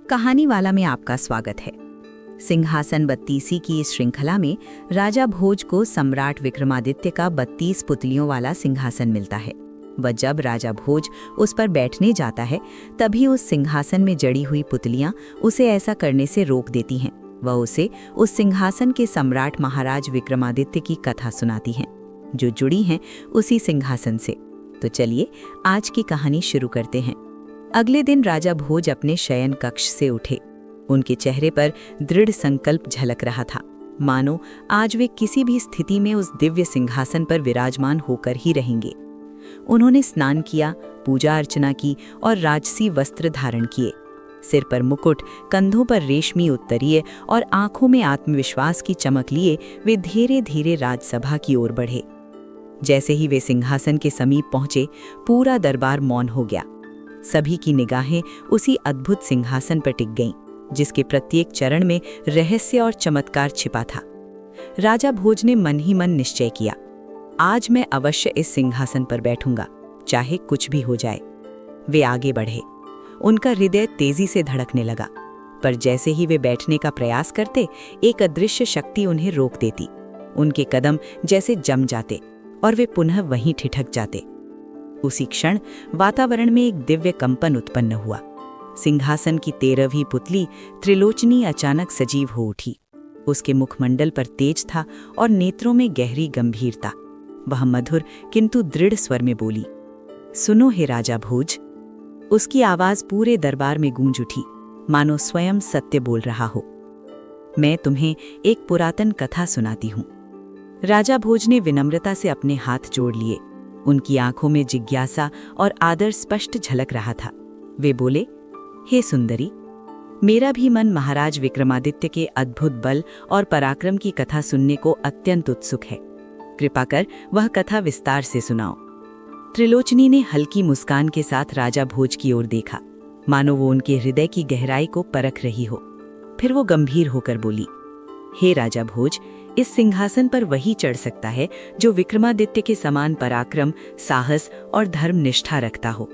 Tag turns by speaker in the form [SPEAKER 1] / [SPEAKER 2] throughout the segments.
[SPEAKER 1] कहानी वाला में आपका स्वागत है। सिंहासन 32 की इस श्रृंखला में राजा भोज को सम्राट विक्रमादित्य का 32 पुतलियों वाला सिंहासन मिलता है। वह जब राजा भोज उस पर बैठने जाता है तभी उस सिंहासन में जड़ी हुई पुतलियां उसे ऐसा करने से रोक देती हैं। वह उसे उस सिंहासन के सम्राट महाराज विक्रमादित्य की कथा सुनाती हैं, जो जुड़ी हैं उसी सिंहासन से। तो चलिए आज की कहानी शुरू करते हैं। अगले दिन राजा भोज अपने शयन कक्ष से उठे। उनके चेहरे पर दृढ़ संकल्प झलक रहा था, मानो आज वे किसी भी स्थिति में उस दिव्य सिंहासन पर विराजमान होकर ही रहेंगे। उन्होंने स्नान किया, पूजा अर्चना की और राजसी वस्त्र धारण किए। सिर पर मुकुट, कंधों पर रेशमी उत्तरीय और आंखों में आत्मविश्वास की चमक लिए वे धीरे धीरे राजसभा की ओर बढ़े। जैसे ही वे सिंहासन के समीप पहुंचे, पूरा दरबार मौन हो गया। सभी की निगाहें उसी अद्भुत सिंहासन पर टिक गईं, जिसके प्रत्येक चरण में रहस्य और चमत्कार छिपा था। राजा भोज ने मन ही मन निश्चय किया, आज मैं अवश्य इस सिंहासन पर बैठूंगा, चाहे कुछ भी हो जाए। वे आगे बढ़े। उनका हृदय तेजी से धड़कने लगा, पर जैसे ही वे बैठने का प्रयास करते, एक अदृश्य शक्ति उन्हें रोक देती। उनके कदम जैसे जम जाते और वे पुनः वहीं ठिठक जाते। उसी क्षण वातावरण में एक दिव्य कंपन उत्पन्न हुआ। सिंहासन की 13वीं पुतली त्रिलोचनी अचानक सजीव हो उठी। उसके मुखमंडल पर तेज था और नेत्रों में गहरी गंभीरता। वह मधुर किंतु दृढ़ स्वर में बोली, सुनो हे राजा भोज। उसकी आवाज पूरे दरबार में गूंज उठी, मानो स्वयं सत्य बोल रहा हो। मैं तुम्हें एक पुरातन कथा सुनाती हूँ। राजा भोज ने विनम्रता से अपने हाथ जोड़ लिए। उनकी आंखों में जिज्ञासा और आदर स्पष्ट झलक रहा था। वे बोले, हे सुंदरी, मेरा भी मन महाराज विक्रमादित्य के अद्भुत बल और पराक्रम की कथा सुनने को अत्यंत उत्सुक है। कृपा कर वह कथा विस्तार से सुनाओ। त्रिलोचनी ने हल्की मुस्कान के साथ राजा भोज की ओर देखा, मानो वो उनके हृदय की गहराई को परख रही हो। फिर वो गंभीर होकर बोली, हे राजा भोज, इस सिंहासन पर वही चढ़ सकता है जो विक्रमादित्य के समान पराक्रम, साहस और धर्मनिष्ठा रखता हो।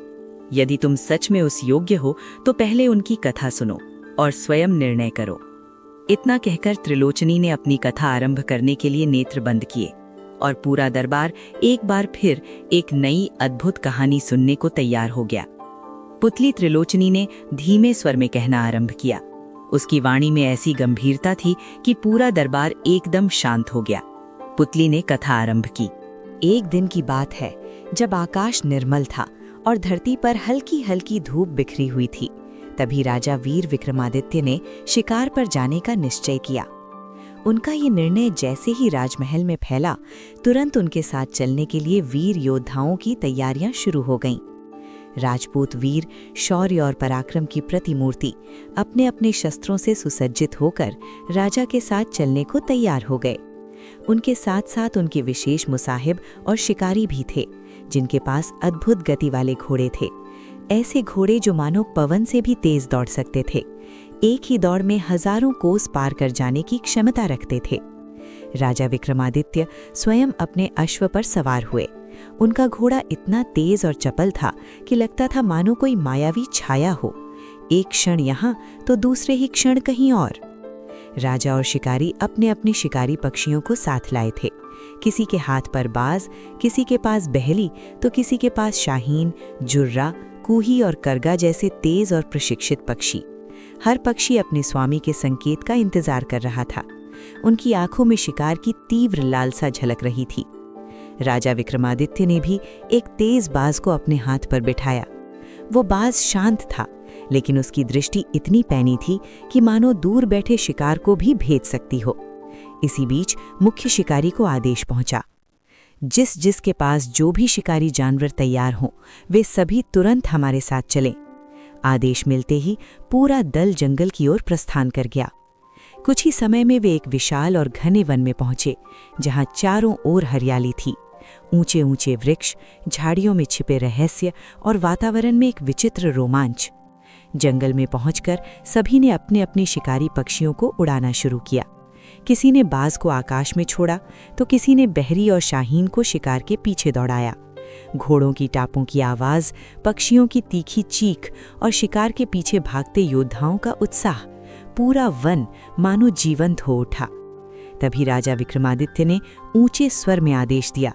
[SPEAKER 1] यदि तुम सच में उस योग्य हो तो पहले उनकी कथा सुनो और स्वयं निर्णय करो। इतना कहकर त्रिलोचनी ने अपनी कथा आरंभ करने के लिए नेत्र बंद किए और पूरा दरबार एक बार फिर एक नई अद्भुत कहानी सुनने को तैयार हो गया। पुतली त्रिलोचनी ने धीमे स्वर में कहना आरंभ किया। उसकी वाणी में ऐसी गंभीरता थी कि पूरा दरबार एकदम शांत हो गया। पुतली ने कथा आरंभ की। एक दिन की बात है जब आकाश निर्मल था और धरती पर हल्की हल्की धूप बिखरी हुई थी। तभी राजा वीर विक्रमादित्य ने शिकार पर जाने का निश्चय किया। उनका ये निर्णय जैसे ही राजमहल में फैला, तुरंत उनके साथ चलने के लिए वीर योद्धाओं की तैयारियां शुरू हो गईं। राजपूत वीर शौर्य और पराक्रम की प्रतिमूर्ति अपने अपने शस्त्रों से सुसज्जित होकर राजा के साथ चलने को तैयार हो गए। उनके साथ साथ उनके विशेष मुसाहिब और शिकारी भी थे, जिनके पास अद्भुत गति वाले घोड़े थे। ऐसे घोड़े जो मानो पवन से भी तेज दौड़ सकते थे, एक ही दौड़ में हजारों कोस पार कर जाने की क्षमता रखते थे। राजा विक्रमादित्य स्वयं अपने अश्व पर सवार हुए। उनका घोड़ा इतना तेज और चपल था कि लगता था मानो कोई मायावी छाया हो, एक क्षण यहाँ तो दूसरे ही क्षण कहीं और। राजा और शिकारी अपने अपने शिकारी पक्षियों को साथ लाए थे। किसी के हाथ पर बाज, किसी के पास बहली तो किसी के पास शाहीन, जुर्रा, कूही और करगा जैसे तेज और प्रशिक्षित पक्षी। हर पक्षी अपने स्वामी के संकेत का इंतजार कर रहा था। उनकी आंखों में शिकार की तीव्र लालसा झलक रही थी। राजा विक्रमादित्य ने भी एक तेज बाज को अपने हाथ पर बिठाया। वो बाज शांत था, लेकिन उसकी दृष्टि इतनी पैनी थी कि मानो दूर बैठे शिकार को भी भेद सकती हो। इसी बीच मुख्य शिकारी को आदेश पहुंचा, जिसके पास जो भी शिकारी जानवर तैयार हों, वे सभी तुरंत हमारे साथ चलें। आदेश मिलते ही पूरा दल जंगल की ओर प्रस्थान कर गया। कुछ ही समय में वे एक विशाल और घने वन में पहुंचे, जहां चारों ओर हरियाली थी। ऊंचे ऊंचे वृक्ष, झाड़ियों में छिपे रहस्य और वातावरण में एक विचित्र रोमांच। जंगल में पहुंचकर सभी ने अपने अपने शिकारी पक्षियों को उड़ाना शुरू किया। किसी ने बाज को आकाश में छोड़ा तो किसी ने बहरी और शाहीन को शिकार के पीछे दौड़ाया। घोड़ों की टापों की आवाज़, पक्षियों की तीखी चीख और शिकार के पीछे भागते योद्धाओं का उत्साह, पूरा वन मानो जीवंत हो उठा। तभी राजा विक्रमादित्य ने ऊंचे स्वर में आदेश दिया,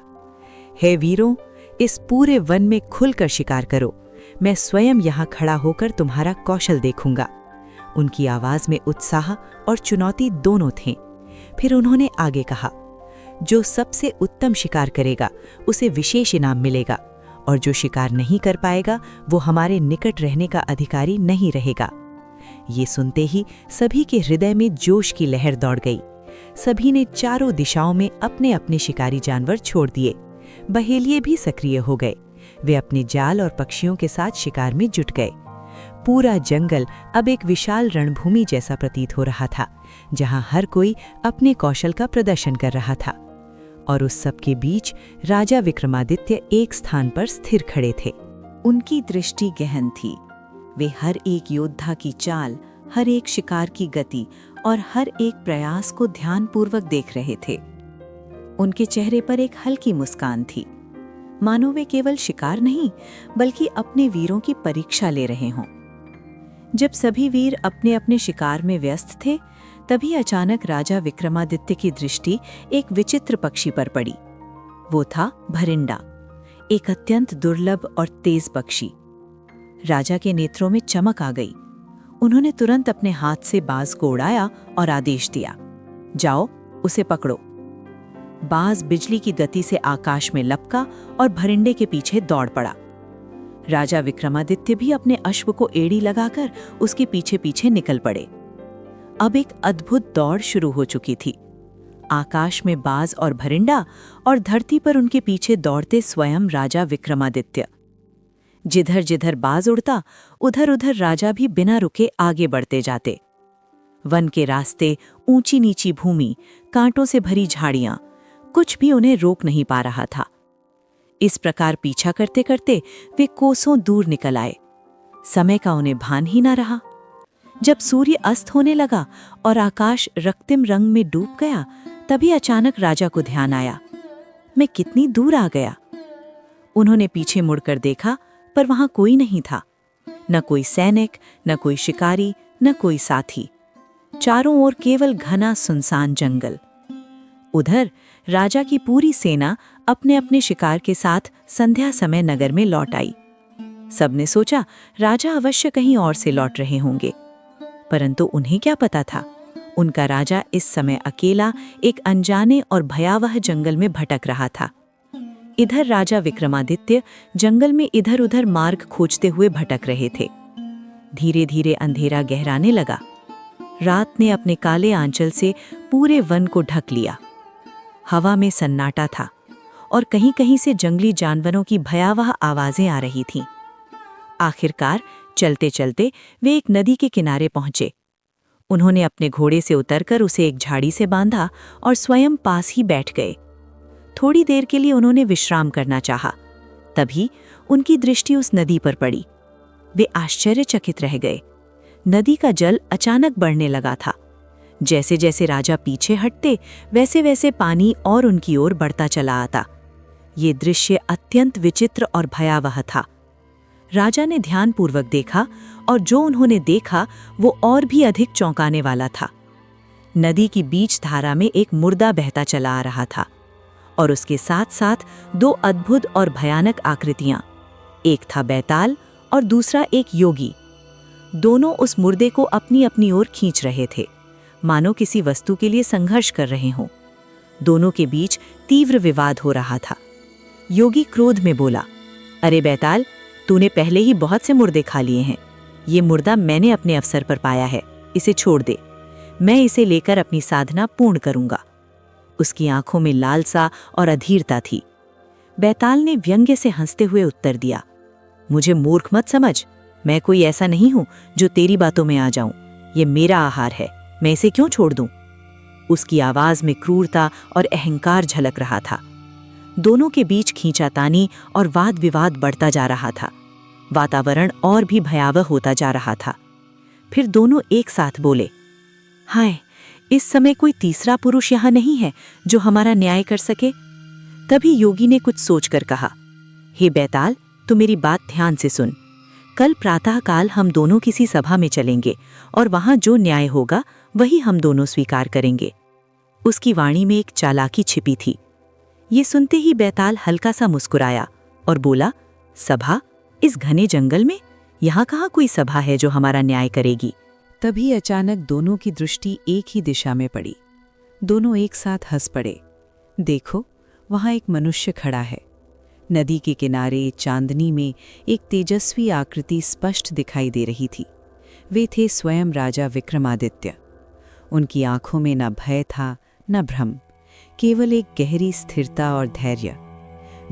[SPEAKER 1] हे वीरों, इस पूरे वन में खुलकर शिकार करो। मैं स्वयं यहाँ खड़ा होकर तुम्हारा कौशल देखूंगा। उनकी आवाज में उत्साह और चुनौती दोनों थे। फिर उन्होंने आगे कहा, जो सबसे उत्तम शिकार करेगा उसे विशेष इनाम मिलेगा, और जो शिकार नहीं कर पाएगा वो हमारे निकट रहने का अधिकारी नहीं रहेगा। ये सुनते ही सभी के हृदय में जोश की लहर दौड़ गई। सभी ने चारों दिशाओं में अपने अपने शिकारी जानवर छोड़ दिए। बहेलिए भी सक्रिय हो गए। वे अपने जाल और पक्षियों के साथ शिकार में जुट गए। पूरा जंगल अब एक विशाल रणभूमि जैसा प्रतीत हो रहा था, जहां हर कोई अपने कौशल का प्रदर्शन कर रहा था। और उस सब के बीच राजा विक्रमादित्य एक स्थान पर स्थिर खड़े थे। उनकी दृष्टि गहन थी। वे हर एक योद्धा की चाल, हर एक शिकार की गति और हर एक प्रयास को ध्यानपूर्वक देख रहे थे। उनके चेहरे पर एक हल्की मुस्कान थी, मानो वे केवल शिकार नहीं बल्कि अपने वीरों की परीक्षा ले रहे हों। जब सभी वीर अपने अपने शिकार में व्यस्त थे, तभी अचानक राजा विक्रमादित्य की दृष्टि एक विचित्र पक्षी पर पड़ी। वो था भरिंडा, एक अत्यंत दुर्लभ और तेज पक्षी। राजा के नेत्रों में चमक आ गई। उन्होंने तुरंत अपने हाथ से बाज को उड़ाया और आदेश दिया, जाओ उसे पकड़ो। बाज बिजली की गति से आकाश में लपका और भरिंडे के पीछे दौड़ पड़ा। राजा विक्रमादित्य भी अपने अश्व को एड़ी लगाकर उसके पीछे पीछे निकल पड़े। अब एक अद्भुत दौड़ शुरू हो चुकी थी। आकाश में बाज और भरिंडा, और धरती पर उनके पीछे दौड़ते स्वयं राजा विक्रमादित्य। जिधर जिधर बाज उड़ता, उधर उधर राजा भी बिना रुके आगे बढ़ते जाते। वन के रास्ते, ऊंची नीची भूमि, कांटों से भरी झाड़ियां, कुछ भी उन्हें रोक नहीं पा रहा था। इस प्रकार पीछा करते करते वे कोसों दूर निकल आए। समय का उन्हें भान ही ना रहा। जब सूर्य अस्त होने लगा और आकाश रक्तिम रंग में डूब गया, तभी अचानक राजा को ध्यान आया, मैं कितनी दूर आ गया। उन्होंने पीछे मुड़कर देखा, पर वहां कोई नहीं था। न कोई सैनिक, न कोई शिकारी, न कोई साथी। चारों ओर केवल घना सुनसान जंगल। उधर राजा की पूरी सेना अपने अपने शिकार के साथ संध्या समय नगर में लौट आई। सबने सोचा राजा अवश्य कहीं और से लौट रहे होंगे, परंतु उन्हें क्या पता था, उनका राजा इस समय अकेला एक अनजाने और भयावह जंगल में भटक रहा था। इधर राजा विक्रमादित्य जंगल में इधर उधर मार्ग खोजते हुए भटक रहे थे। धीरे धीरे अंधेरा गहराने लगा। रात ने अपने काले आंचल से पूरे वन को ढक लिया। हवा में सन्नाटा था और कहीं कहीं से जंगली जानवरों की भयावह आवाजें आ रही थीं। आखिरकार चलते चलते वे एक नदी के किनारे पहुंचे। उन्होंने अपने घोड़े से उतरकर उसे एक झाड़ी से बांधा और स्वयं पास ही बैठ गए। थोड़ी देर के लिए उन्होंने विश्राम करना चाहा। तभी उनकी दृष्टि उस नदी पर पड़ी। वे आश्चर्यचकित रह गए। नदी का जल अचानक बढ़ने लगा था। जैसे जैसे राजा पीछे हटते, वैसे वैसे पानी और उनकी ओर बढ़ता चला आता। ये दृश्य अत्यंत विचित्र और भयावह था। राजा ने ध्यानपूर्वक देखा, और जो उन्होंने देखा वो और भी अधिक चौंकाने वाला था। नदी की बीच धारा में एक मुर्दा बहता चला आ रहा था, और उसके साथ साथ दो अद्भुत और भयानक आकृतियां, एक था बैताल और दूसरा एक योगी। दोनों उस मुर्दे को अपनी अपनी ओर खींच रहे थे, मानो किसी वस्तु के लिए संघर्ष कर रहे हों। दोनों के बीच तीव्र विवाद हो रहा था। योगी क्रोध में बोला, अरे बैताल, तूने पहले ही बहुत से मुर्दे खा लिए हैं। ये मुर्दा मैंने अपने अवसर पर पाया है, इसे छोड़ दे। मैं इसे लेकर अपनी साधना पूर्ण करूंगा। उसकी आंखों में लालसा और अधीरता थी। बैताल ने व्यंग्य से हंसते हुए उत्तर दिया, मुझे मूर्ख मत समझ। मैं कोई ऐसा नहीं हूं जो तेरी बातों में आ जाऊं। ये मेरा आहार है, मैं इसे क्यों छोड़ दूं? उसकी आवाज में क्रूरता और अहंकार झलक रहा था। दोनों के बीच खींचातानी और वाद विवाद बढ़ता जा रहा था। वातावरण और भी भयावह होता जा रहा था। फिर दोनों एक साथ बोले, हाय, इस समय कोई तीसरा पुरुष यहाँ नहीं है जो हमारा न्याय कर सके। तभी योगी ने कुछ सोचकर कहा,
[SPEAKER 2] हे बैताल, तू मेरी बात ध्यान से सुन। कल प्रातःकाल हम दोनों किसी सभा में चलेंगे और वहां जो न्याय होगा वही हम दोनों स्वीकार करेंगे। उसकी वाणी में एक चालाकी छिपी थी। ये सुनते ही बैताल हल्का सा मुस्कुराया और बोला, सभा? इस घने जंगल में? यहाँ कहाँ कोई सभा है जो हमारा न्याय करेगी?
[SPEAKER 3] तभी अचानक दोनों की दृष्टि एक ही दिशा में पड़ी। दोनों एक साथ हंस पड़े। देखो, वहां एक मनुष्य खड़ा है। नदी के किनारे चांदनी में एक तेजस्वी आकृति स्पष्ट दिखाई दे रही थी। वे थे स्वयं राजा विक्रमादित्य। उनकी आंखों में न भय था न भ्रम, केवल एक गहरी स्थिरता और धैर्य।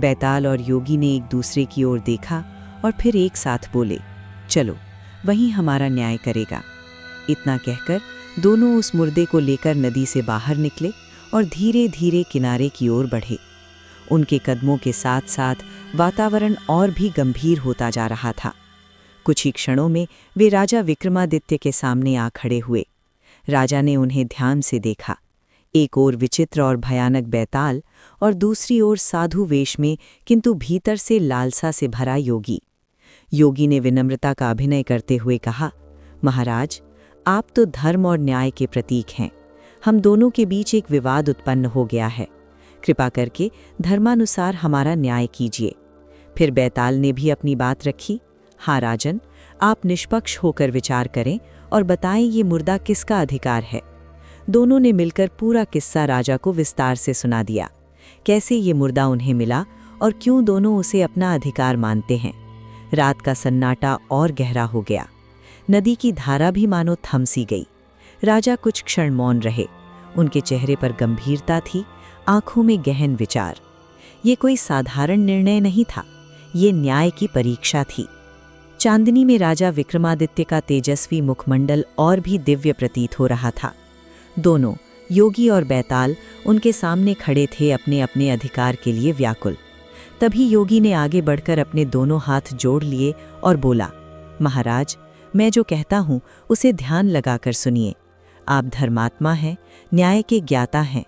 [SPEAKER 3] बैताल और योगी ने एक दूसरे की ओर देखा और फिर एक साथ बोले, चलो, वहीं हमारा न्याय करेगा। इतना कहकर दोनों उस मुर्दे को लेकर नदी से बाहर निकले और धीरे धीरे किनारे की ओर बढ़े। उनके कदमों के साथ साथ वातावरण और भी गंभीर होता जा रहा था। कुछ ही क्षणों में वे राजा विक्रमादित्य के सामने आ खड़े हुए। राजा ने उन्हें ध्यान से देखा। एक ओर विचित्र और भयानक बैताल और दूसरी ओर साधु वेश में किंतु भीतर से लालसा से भरा योगी। योगी ने विनम्रता का अभिनय करते हुए कहा, महाराज, आप तो धर्म और न्याय के प्रतीक हैं। हम दोनों के बीच एक विवाद उत्पन्न हो गया है। कृपा करके धर्मानुसार हमारा न्याय कीजिए। फिर बैताल ने भी अपनी बात रखी। हाँ राजन, आप निष्पक्ष होकर विचार करें और बताएं ये मुर्दा किसका अधिकार है। दोनों ने मिलकर पूरा किस्सा राजा को विस्तार से सुना दिया। कैसे ये मुर्दा उन्हें मिला और क्यों दोनों उसे अपना अधिकार मानते हैं। रात का सन्नाटा और गहरा हो गया। नदी की धारा भी मानो थम सी गई। राजा कुछ क्षण मौन रहे। उनके चेहरे पर गंभीरता थी, आंखों में गहन विचार। ये कोई साधारण निर्णय नहीं था, ये न्याय की परीक्षा थी। चांदनी में राजा विक्रमादित्य का तेजस्वी मुखमंडल और भी दिव्य प्रतीत हो रहा था। दोनों, योगी और बैताल, उनके सामने खड़े थे अपने अपने अधिकार के लिए व्याकुल। तभी योगी ने आगे बढ़कर अपने दोनों हाथ जोड़ लिए और बोला, महाराज, मैं जो कहता हूँ उसे ध्यान लगाकर सुनिए। आप धर्मात्मा हैं, न्याय के ज्ञाता हैं।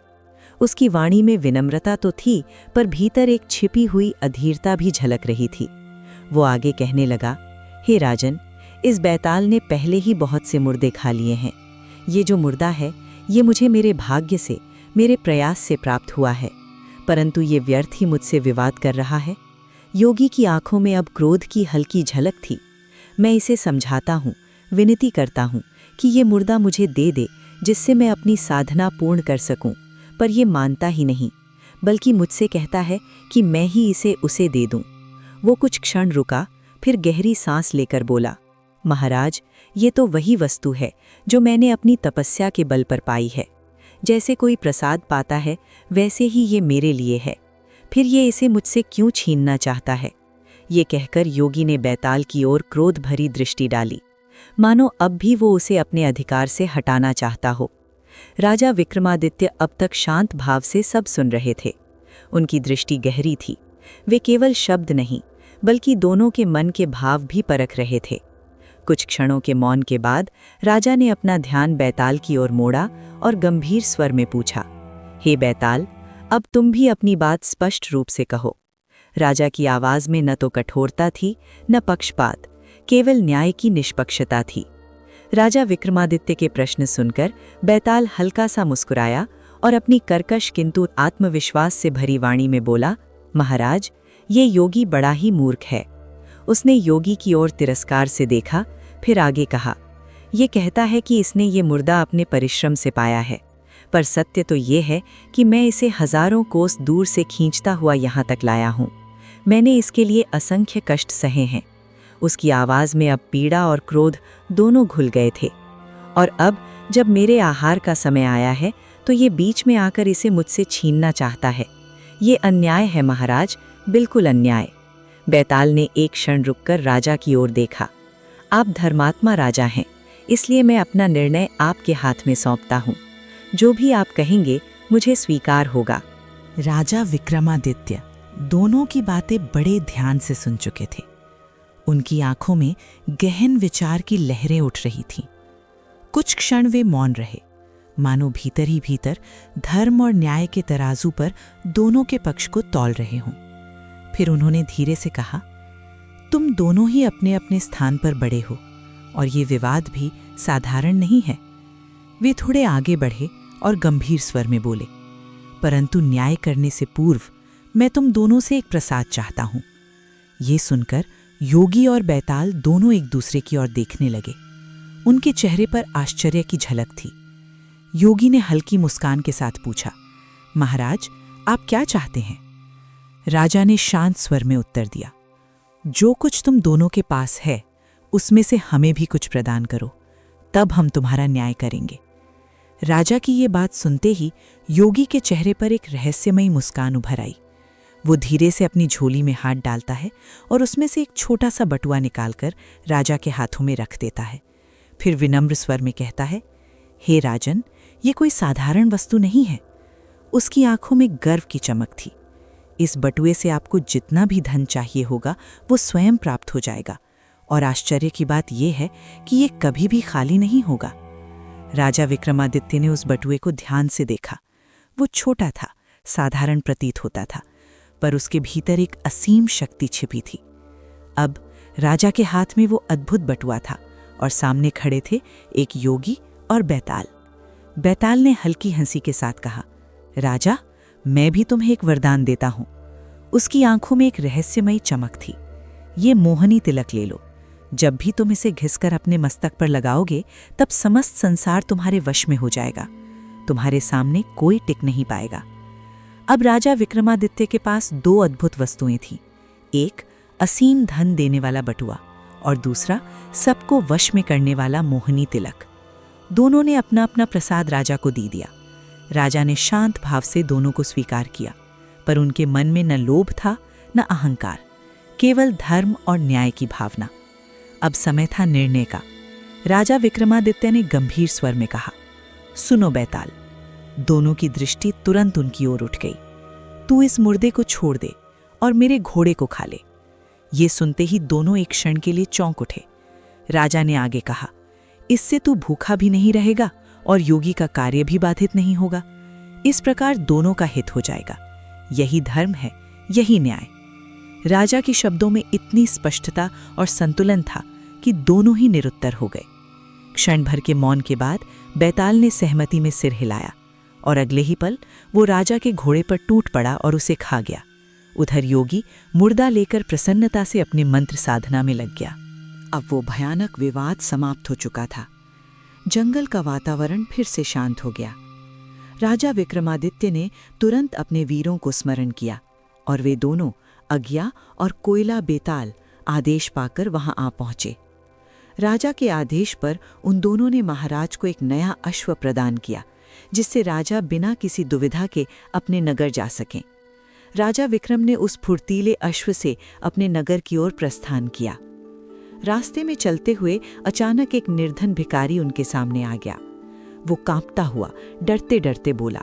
[SPEAKER 3] उसकी वाणी में विनम्रता तो थी, पर भीतर एक छिपी हुई अधीरता भी झलक रही थी। वो आगे कहने लगा, हे राजन, इस बैताल ने पहले ही बहुत से मुर्दे खा लिए हैं। ये जो मुर्दा है, ये मुझे मेरे भाग्य से, मेरे प्रयास से प्राप्त हुआ है, परंतु ये व्यर्थ ही मुझसे विवाद कर रहा है। योगी की आंखों में अब क्रोध की हल्की झलक थी। मैं इसे समझाता हूँ, विनती करता हूँ कि ये मुर्दा मुझे दे दे, जिससे मैं अपनी साधना पूर्ण कर सकूं, पर ये मानता ही नहीं, बल्कि मुझसे कहता है कि मैं ही इसे उसे दे दूं। वो कुछ क्षण रुका, फिर गहरी सांस लेकर बोला, महाराज, ये तो वही वस्तु है जो मैंने अपनी तपस्या के बल पर पाई है। जैसे कोई प्रसाद पाता है, वैसे ही ये मेरे लिए है। फिर ये इसे मुझसे क्यों छीनना चाहता है। ये कहकर योगी ने बैताल की ओर क्रोध भरी दृष्टि डाली, मानो अब भी वो उसे अपने अधिकार से हटाना चाहता हो। राजा विक्रमादित्य अब तक शांत भाव से सब सुन रहे थे। उनकी दृष्टि गहरी थी। वे केवल शब्द नहीं, बल्कि दोनों के मन के भाव भी परख रहे थे। कुछ क्षणों के मौन के बाद राजा ने अपना ध्यान बैताल की ओर मोड़ा और गंभीर स्वर में पूछा, हे बैताल, अब तुम भी अपनी बात स्पष्ट रूप से कहो। राजा की आवाज में न तो कठोरता थी, न पक्षपात, केवल न्याय की निष्पक्षता थी। राजा विक्रमादित्य के प्रश्न सुनकर बैताल हल्का सा मुस्कुराया और अपनी कर्कश किंतु आत्मविश्वास से भरी वाणी में बोला, महाराज, ये योगी बड़ा ही मूर्ख है। उसने योगी की ओर तिरस्कार से देखा, फिर आगे कहा, ये कहता है कि इसने ये मुर्दा अपने परिश्रम से पाया है, पर सत्य तो ये है कि मैं इसे हजारों कोस दूर से खींचता हुआ यहाँ तक लाया हूँ। मैंने इसके लिए असंख्य कष्ट सहे हैं। उसकी आवाज़ में अब पीड़ा और क्रोध दोनों घुल गए थे। और अब जब मेरे आहार का समय आया है, तो ये बीच में आकर इसे मुझसे छीनना चाहता है। ये अन्याय है महाराज, बिल्कुल अन्याय। बैताल ने एक क्षण रुककर राजा की ओर देखा। आप धर्मात्मा राजा हैं, इसलिए मैं अपना निर्णय आपके हाथ में सौंपता हूँ। जो भी आप कहेंगे मुझे स्वीकार होगा।
[SPEAKER 4] राजा विक्रमादित्य दोनों की बातें बड़े ध्यान से सुन चुके थे। उनकी आंखों में गहन विचार की लहरें उठ रही थीं। कुछ क्षण वे मौन रहे, मानो भीतर ही भीतर धर्म और न्याय के तराजू पर दोनों के पक्ष को तौल रहे हों। फिर उन्होंने धीरे से कहा, तुम दोनों ही अपने अपने स्थान पर बड़े हो और ये विवाद भी साधारण नहीं है। वे थोड़े आगे बढ़े और गंभीर स्वर में बोले, परंतु न्याय करने से पूर्व मैं तुम दोनों से एक प्रसाद चाहता हूं। ये सुनकर योगी और बैताल दोनों एक दूसरे की ओर देखने लगे। उनके चेहरे पर आश्चर्य की झलक थी। योगी ने हल्की मुस्कान के साथ पूछा, महाराज, आप क्या चाहते हैं? राजा ने शांत स्वर में उत्तर दिया, जो कुछ तुम दोनों के पास है उसमें से हमें भी कुछ प्रदान करो, तब हम तुम्हारा न्याय करेंगे। राजा की ये बात सुनते ही योगी के चेहरे पर एक रहस्यमयी मुस्कान उभर आई। वो धीरे से अपनी झोली में हाथ डालता है और उसमें से एक छोटा सा बटुआ निकालकर राजा के हाथों में रख देता है। फिर विनम्र स्वर में कहता है, हे राजन, ये कोई साधारण वस्तु नहीं है। उसकी आंखों में गर्व की चमक थी। इस बटुए से आपको जितना भी धन चाहिए होगा वो स्वयं प्राप्त हो जाएगा, और आश्चर्य की बात यह है कि ये कभी भी खाली नहीं होगा। राजा विक्रमादित्य ने उस बटुए को ध्यान से देखा। वो छोटा था, साधारण प्रतीत होता था, पर उसके भीतर एक असीम शक्ति छिपी थी। अब राजा के हाथ में वो अद्भुत बटुआ था और सामने खड़े थे एक योगी और बैताल। बैताल ने हल्की हंसी के साथ कहा, राजा, मैं भी तुम्हें एक वरदान देता हूं। उसकी आंखों में एक रहस्यमयी चमक थी। ये मोहनी तिलक ले लो। जब भी तुम इसे घिसकर अपने मस्तक पर लगाओगे तब समस्त संसार तुम्हारे वश में हो जाएगा। तुम्हारे सामने कोई टिक नहीं पाएगा। अब राजा विक्रमादित्य के पास दो अद्भुत वस्तुएं थीं। एक असीम धन देने वाला बटुआ और दूसरा सबको वश में करने वाला मोहनी तिलक। दोनों ने अपना अपना प्रसाद राजा को दे दिया। राजा ने शांत भाव से दोनों को स्वीकार किया, पर उनके मन में न लोभ था न अहंकार, केवल धर्म और न्याय की भावना। अब समय था निर्णय का। राजा विक्रमादित्य ने गंभीर स्वर में कहा, सुनो बैताल। दोनों की दृष्टि तुरंत उनकी ओर उठ गई। तू इस मुर्दे को छोड़ दे और मेरे घोड़े को खा ले। ये सुनते ही दोनों एक क्षण के लिए चौंक उठे। राजा ने आगे कहा, इससे तू भूखा भी नहीं रहेगा और योगी का कार्य भी बाधित नहीं होगा। इस प्रकार दोनों का हित हो जाएगा। यही धर्म है, यही न्याय। राजा के शब्दों में इतनी स्पष्टता और संतुलन था कि दोनों ही निरुत्तर हो गए। क्षण भर के मौन के बाद बैताल ने सहमति में सिर हिलाया और अगले ही पल वो राजा के घोड़े पर टूट पड़ा और उसे खा गया। उधर योगी मुर्दा लेकर प्रसन्नता से अपने मंत्र साधना में लग गया। अब वो भयानक विवाद समाप्त हो चुका था। जंगल का वातावरण फिर से शांत हो गया। राजा विक्रमादित्य ने तुरंत अपने वीरों को स्मरण किया और वे दोनों, अज्ञा और कोयला बेताल, आदेश पाकर वहां आ पहुंचे। राजा के आदेश पर उन दोनों ने महाराज को एक नया अश्व प्रदान किया, जिससे राजा बिना किसी दुविधा के अपने नगर जा सकें। राजा विक्रम ने उस फुर्तीले अश्व से अपने नगर की ओर प्रस्थान किया। रास्ते में चलते हुए अचानक एक निर्धन भिखारी उनके सामने आ गया। वो कांपता हुआ डरते डरते बोला,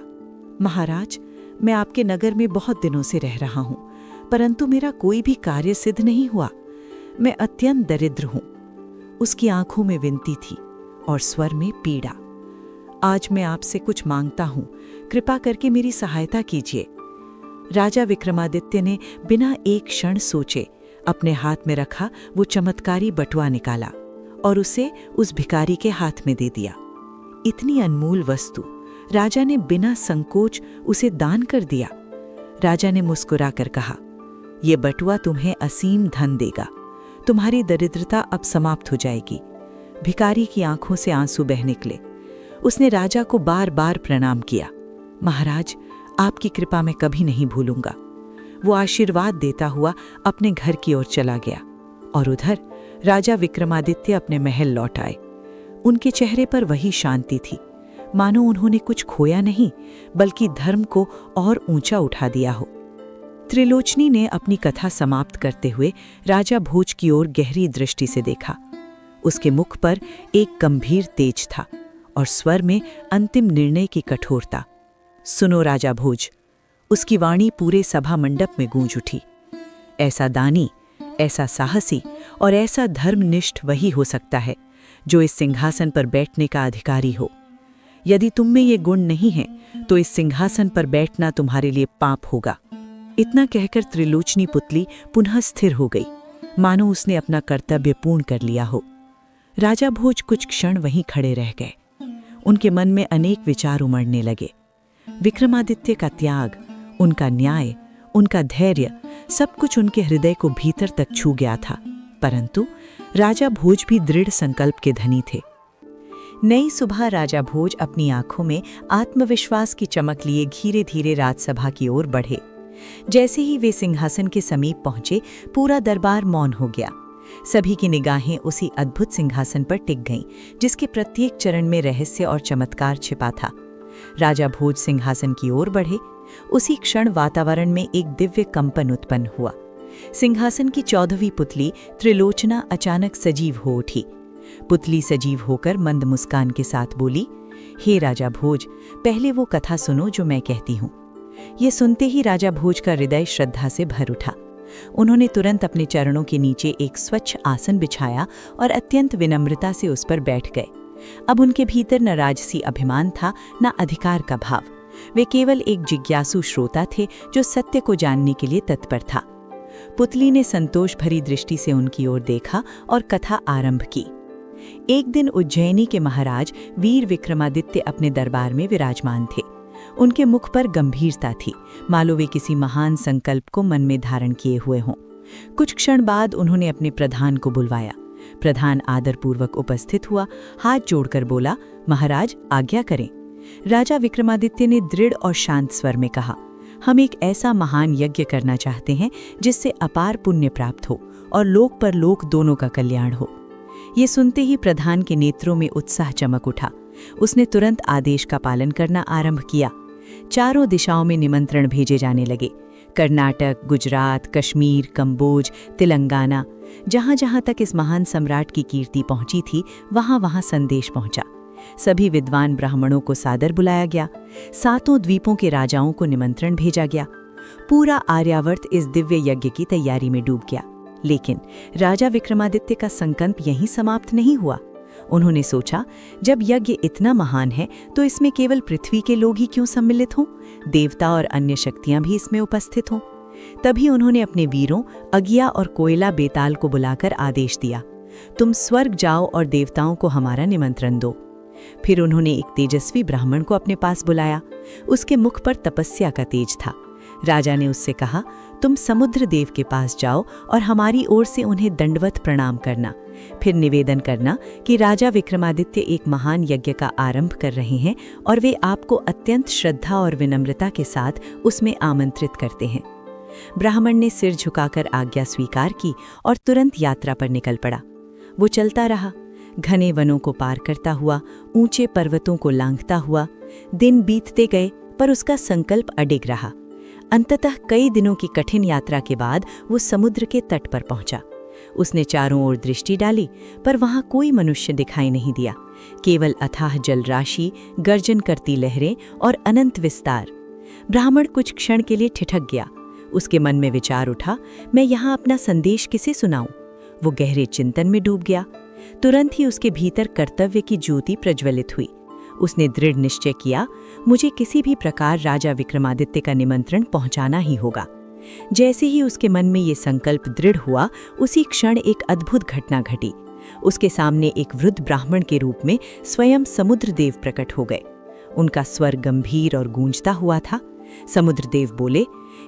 [SPEAKER 4] महाराज, मैं आपके नगर में बहुत दिनों से रह रहा हूं, परंतु मेरा कोई भी कार्य सिद्ध नहीं हुआ। मैं अत्यंत दरिद्र हूं। उसकी आंखों में विनती थी और स्वर में पीड़ा। आज मैं आपसे कुछ मांगता हूं, कृपा करके मेरी सहायता कीजिए। राजा विक्रमादित्य ने बिना एक क्षण सोचे अपने हाथ में रखा वो चमत्कारी बटुआ निकाला और उसे उस भिखारी के हाथ में दे दिया। इतनी अनमोल वस्तु राजा ने बिना संकोच उसे दान कर दिया। राजा ने मुस्कुराकर कहा, ये बटुआ तुम्हें असीम धन देगा। तुम्हारी दरिद्रता अब समाप्त हो जाएगी। भिखारी की आंखों से आंसू बह निकले। उसने राजा को बार बार प्रणाम किया। महाराज, आपकी कृपा मैं कभी नहीं भूलूंगा। वो आशीर्वाद देता हुआ अपने घर की ओर चला गया और उधर राजा विक्रमादित्य अपने महल लौट आए। उनके चेहरे पर वही शांति थी, मानो उन्होंने कुछ खोया नहीं बल्कि धर्म को और ऊंचा उठा दिया हो। त्रिलोचनी ने अपनी कथा समाप्त करते हुए राजा भोज की ओर गहरी दृष्टि से देखा। उसके मुख पर एक गंभीर तेज था और स्वर में अंतिम निर्णय की कठोरता। सुनो राजा भोज। उसकी वाणी पूरे सभा मंडप में गूंज उठी। ऐसा दानी, ऐसा साहसी और ऐसा धर्मनिष्ठ वही हो सकता है जो इस सिंहासन पर बैठने का अधिकारी हो। यदि तुम में ये गुण नहीं है तो इस सिंहासन पर बैठना तुम्हारे लिए पाप होगा।
[SPEAKER 2] इतना कहकर त्रिलोचनी पुतली पुनः स्थिर हो गई, मानो उसने अपना कर्तव्य पूर्ण कर लिया हो। राजा भोज कुछ क्षण वहीं खड़े रह गए। उनके मन में अनेक विचार उमड़ने लगे। विक्रमादित्य का त्याग, उनका न्याय, उनका धैर्य, सब कुछ उनके हृदय को भीतर तक छू गया था। परंतु राजा भोज भी दृढ़ संकल्प के धनी थे। नई सुबह राजा भोज अपनी आंखों में आत्मविश्वास की चमक लिए धीरे धीरे राजसभा की ओर बढ़े। जैसे ही वे सिंहासन के समीप पहुंचे, पूरा दरबार मौन हो गया। सभी की निगाहें उसी अद्भुत सिंहासन पर टिक गईं, जिसके प्रत्येक चरण में रहस्य और चमत्कार छिपा था। राजा भोज सिंहासन की ओर बढ़े। उसी क्षण वातावरण में एक दिव्य कंपन उत्पन्न हुआ। सिंहासन की 14वीं पुतली त्रिलोचना अचानक सजीव हो उठी। पुतली सजीव होकर मंद मुस्कान के साथ बोली, हे राजा भोज, पहले वो कथा सुनो जो मैं कहती हूँ। ये सुनते ही राजा भोज का हृदय श्रद्धा से भर उठा। उन्होंने तुरंत अपने चरणों के नीचे एक स्वच्छ आसन बिछाया और अत्यंत विनम्रता से उस पर बैठ गए। अब उनके भीतर न राजसी अभिमान था, न अधिकार का भाव। वे केवल एक जिज्ञासु श्रोता थे जो सत्य को जानने के लिए तत्पर था। पुतली ने संतोष भरी दृष्टि से उनकी ओर देखा और कथा आरंभ की। एक दिन उज्जैनी के महाराज वीर विक्रमादित्य अपने दरबार में विराजमान थे। उनके मुख पर गंभीरता थी, मानो वे किसी महान संकल्प को मन में धारण किए हुए हों। कुछ क्षण बाद उन्होंने अपने प्रधान को बुलवाया। प्रधान आदरपूर्वक उपस्थित हुआ, हाथ जोड़कर बोला, महाराज आज्ञा करें। राजा विक्रमादित्य ने दृढ़ और शांत स्वर में कहा, हम एक ऐसा महान यज्ञ करना चाहते हैं जिससे अपार पुण्य प्राप्त हो और लोक पर लोक दोनों का कल्याण हो। ये सुनते ही प्रधान के नेत्रों में उत्साह चमक उठा। उसने तुरंत आदेश का पालन करना आरंभ किया। चारों दिशाओं में निमंत्रण भेजे जाने लगे। कर्नाटक, गुजरात, कश्मीर, कंबोज, तेलंगाना, जहां-जहां तक इस महान सम्राट की कीर्ति पहुंची थी, वहां-वहां संदेश पहुंचा। सभी विद्वान ब्राह्मणों को सादर बुलाया गया। 7 द्वीपों के राजाओं को निमंत्रण भेजा गया। पूरा आर्यावर्त इस दिव्य यज्ञ की तैयारी में डूब गया। लेकिन राजा विक्रमादित्य का संकल्प यहीं समाप्त नहीं हुआ। उन्होंने सोचा, जब यज्ञ इतना महान है तो इसमें केवल पृथ्वी के लोग ही क्यों सम्मिलित हों, देवता और अन्य शक्तियां भी इसमें उपस्थित हों। तभी उन्होंने अपने वीरों अगिया और कोयला बेताल को बुलाकर आदेश दिया, तुम स्वर्ग जाओ और देवताओं को हमारा निमंत्रण दो। फिर उन्होंने एक तेजस्वी ब्राह्मण को अपने पास बुलाया। उसके मुख पर तपस्या का तेज था। राजा ने उससे कहा, तुम समुद्र देव के पास जाओ और हमारी ओर से उन्हें दंडवत प्रणाम करना। फिर निवेदन करना कि राजा विक्रमादित्य एक महान यज्ञ का आरंभ कर रहे हैं और वे आपको अत्यंत श्रद्धा और विनम्रता के साथ उसमें आमंत्रित करते हैं। ब्राह्मण ने सिर झुकाकर आज्ञा स्वीकार की और तुरंत यात्रा पर निकल पड़ा। वो चलता रहा, घने वनों को पार करता हुआ, ऊंचे पर्वतों को लांघता हुआ। दिन बीतते गए पर उसका संकल्प अडिग रहा। अंततः कई दिनों की कठिन यात्रा के बाद वो समुद्र के तट पर पहुंचा। उसने चारों ओर दृष्टि डाली, पर वहां कोई मनुष्य दिखाई नहीं दिया। केवल अथाह जलराशि, गर्जन करती लहरें और अनंत विस्तार। ब्राह्मण कुछ क्षण के लिए ठिठक गया। उसके मन में विचार उठा, मैं यहाँ अपना संदेश किसे सुनाऊं? वो गहरे चिंतन में डूब गया। तुरंत ही उसके भीतर कर्तव्य की ज्योति प्रज्वलित हुई। उसने दृढ़ निश्चय किया, मुझे किसी भी प्रकार राजा विक्रमादित्य का निमंत्रण पहुंचाना ही होगा। जैसे ही उसके मन में ये संकल्प दृढ़ हुआ, उसी क्षण एक अद्भुत घटना घटी। उसके सामने एक वृद्ध ब्राह्मण के रूप में स्वयं समुद्रदेव प्रकट हो गए। उनका स्वर गंभीर और गूंजता हुआ था। समुद्रदेव बोले,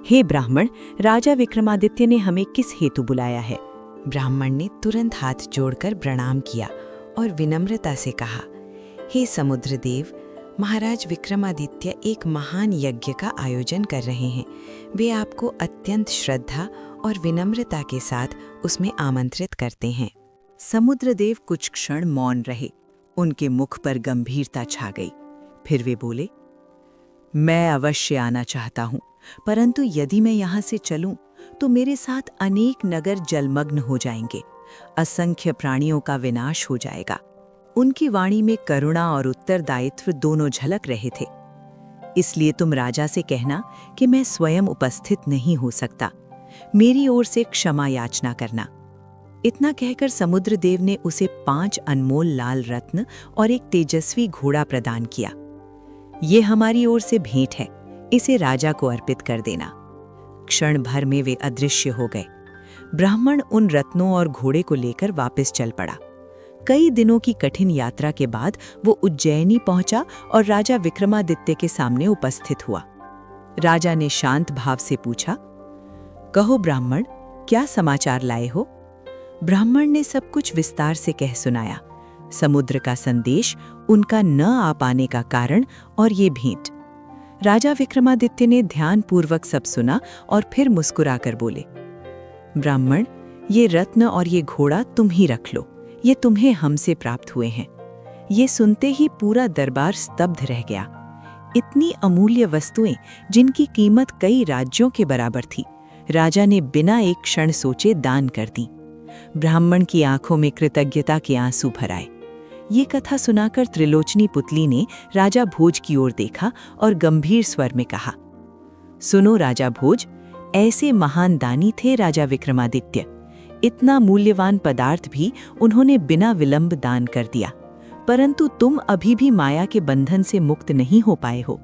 [SPEAKER 2] हे ब्राह्मण, राजा विक्रमादित्य ने हमें किस हेतु बुलाया है?
[SPEAKER 5] ब्राह्मण ने तुरंत हाथ जोड़कर प्रणाम किया और विनम्रता से कहा, हे समुद्रदेव, महाराज विक्रमादित्य एक महान यज्ञ का आयोजन कर रहे हैं। वे आपको अत्यंत श्रद्धा और विनम्रता के साथ उसमें आमंत्रित करते हैं।
[SPEAKER 2] समुद्रदेव कुछ क्षण मौन रहे। उनके मुख पर गंभीरता छा गई। फिर वे बोले, मैं अवश्य आना चाहता हूँ, परंतु यदि मैं यहाँ से चलूं तो मेरे साथ अनेक नगर जलमग्न हो जाएंगे। असंख्य प्राणियों का विनाश हो जाएगा। उनकी वाणी में करुणा और उत्तरदायित्व दोनों झलक रहे थे। इसलिए तुम राजा से कहना कि मैं स्वयं उपस्थित नहीं हो सकता। मेरी ओर से क्षमा याचना करना। इतना कहकर समुद्रदेव ने उसे 5 अनमोल लाल रत्न और एक तेजस्वी घोड़ा प्रदान किया। ये हमारी ओर से भेंट है, इसे राजा को अर्पित कर देना।
[SPEAKER 3] क्षण भर में वे अदृश्य हो गए। ब्राह्मण उन रत्नों और घोड़े को लेकर वापस चल पड़ा। कई दिनों की कठिन यात्रा के बाद वो उज्जैनी पहुंचा और राजा विक्रमादित्य के सामने उपस्थित हुआ। राजा ने शांत भाव से पूछा, कहो ब्राह्मण, क्या समाचार लाए हो? ब्राह्मण ने सब कुछ विस्तार से कह सुनाया, समुद्र का संदेश, उनका न आ पाने का कारण और ये भेंट। राजा विक्रमादित्य ने ध्यानपूर्वक सब सुना और फिर मुस्कुराकर बोले, ब्राह्मण, ये रत्न और ये घोड़ा तुम ही रख लो, ये तुम्हें हमसे प्राप्त हुए हैं। ये सुनते ही पूरा दरबार स्तब्ध रह गया। इतनी अमूल्य वस्तुएं जिनकी कीमत कई राज्यों के बराबर थी, राजा ने बिना एक क्षण सोचे दान कर दी। ब्राह्मण की आंखों में कृतज्ञता के आंसू भर आए। ये कथा सुनाकर त्रिलोचनी पुतली ने राजा भोज की ओर देखा और गंभीर स्वर में कहा, सुनो राजा भोज, ऐसे महान दानी थे राजा विक्रमादित्य। इतना मूल्यवान पदार्थ भी उन्होंने बिना विलंब दान कर दिया, परंतु तुम अभी भी माया के बंधन से मुक्त नहीं हो पाए हो।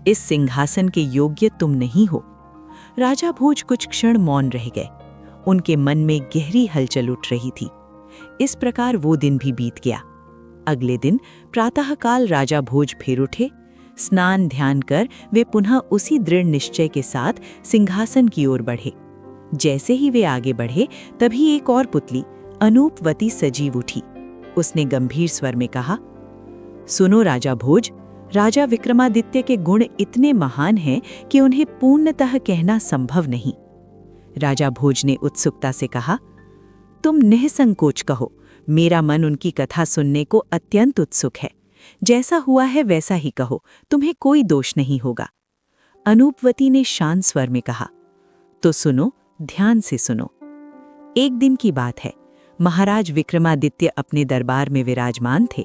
[SPEAKER 3] इस सिंहासन के योग्य तुम नहीं हो। राजा भोज कुछ क्षण मौन रह गए। उनके मन में गहरी हलचल उठ रही थी। इस प्रकार वो दिन भी बीत गया। अगले दिन प्रातःकाल राजा भोज फिर उठे। स्नान ध्यान कर वे पुनः उसी दृढ़ निश्चय के साथ सिंहासन की ओर बढ़े। जैसे ही वे आगे बढ़े, तभी एक और पुतली अनूपवती सजीव उठी। उसने गंभीर स्वर में कहा, सुनो राजा भोज, राजा विक्रमादित्य के गुण इतने महान हैं कि उन्हें पूर्णतः कहना संभव नहीं। राजा भोज ने उत्सुकता से कहा, तुम निःसंकोच कहो, मेरा मन उनकी कथा सुनने को अत्यंत उत्सुक है। जैसा हुआ है वैसा ही कहो, तुम्हें कोई दोष नहीं होगा। अनूपवती ने शांत स्वर में कहा, तो सुनो, ध्यान से सुनो। एक दिन की बात है। महाराज विक्रमादित्य अपने दरबार में विराजमान थे।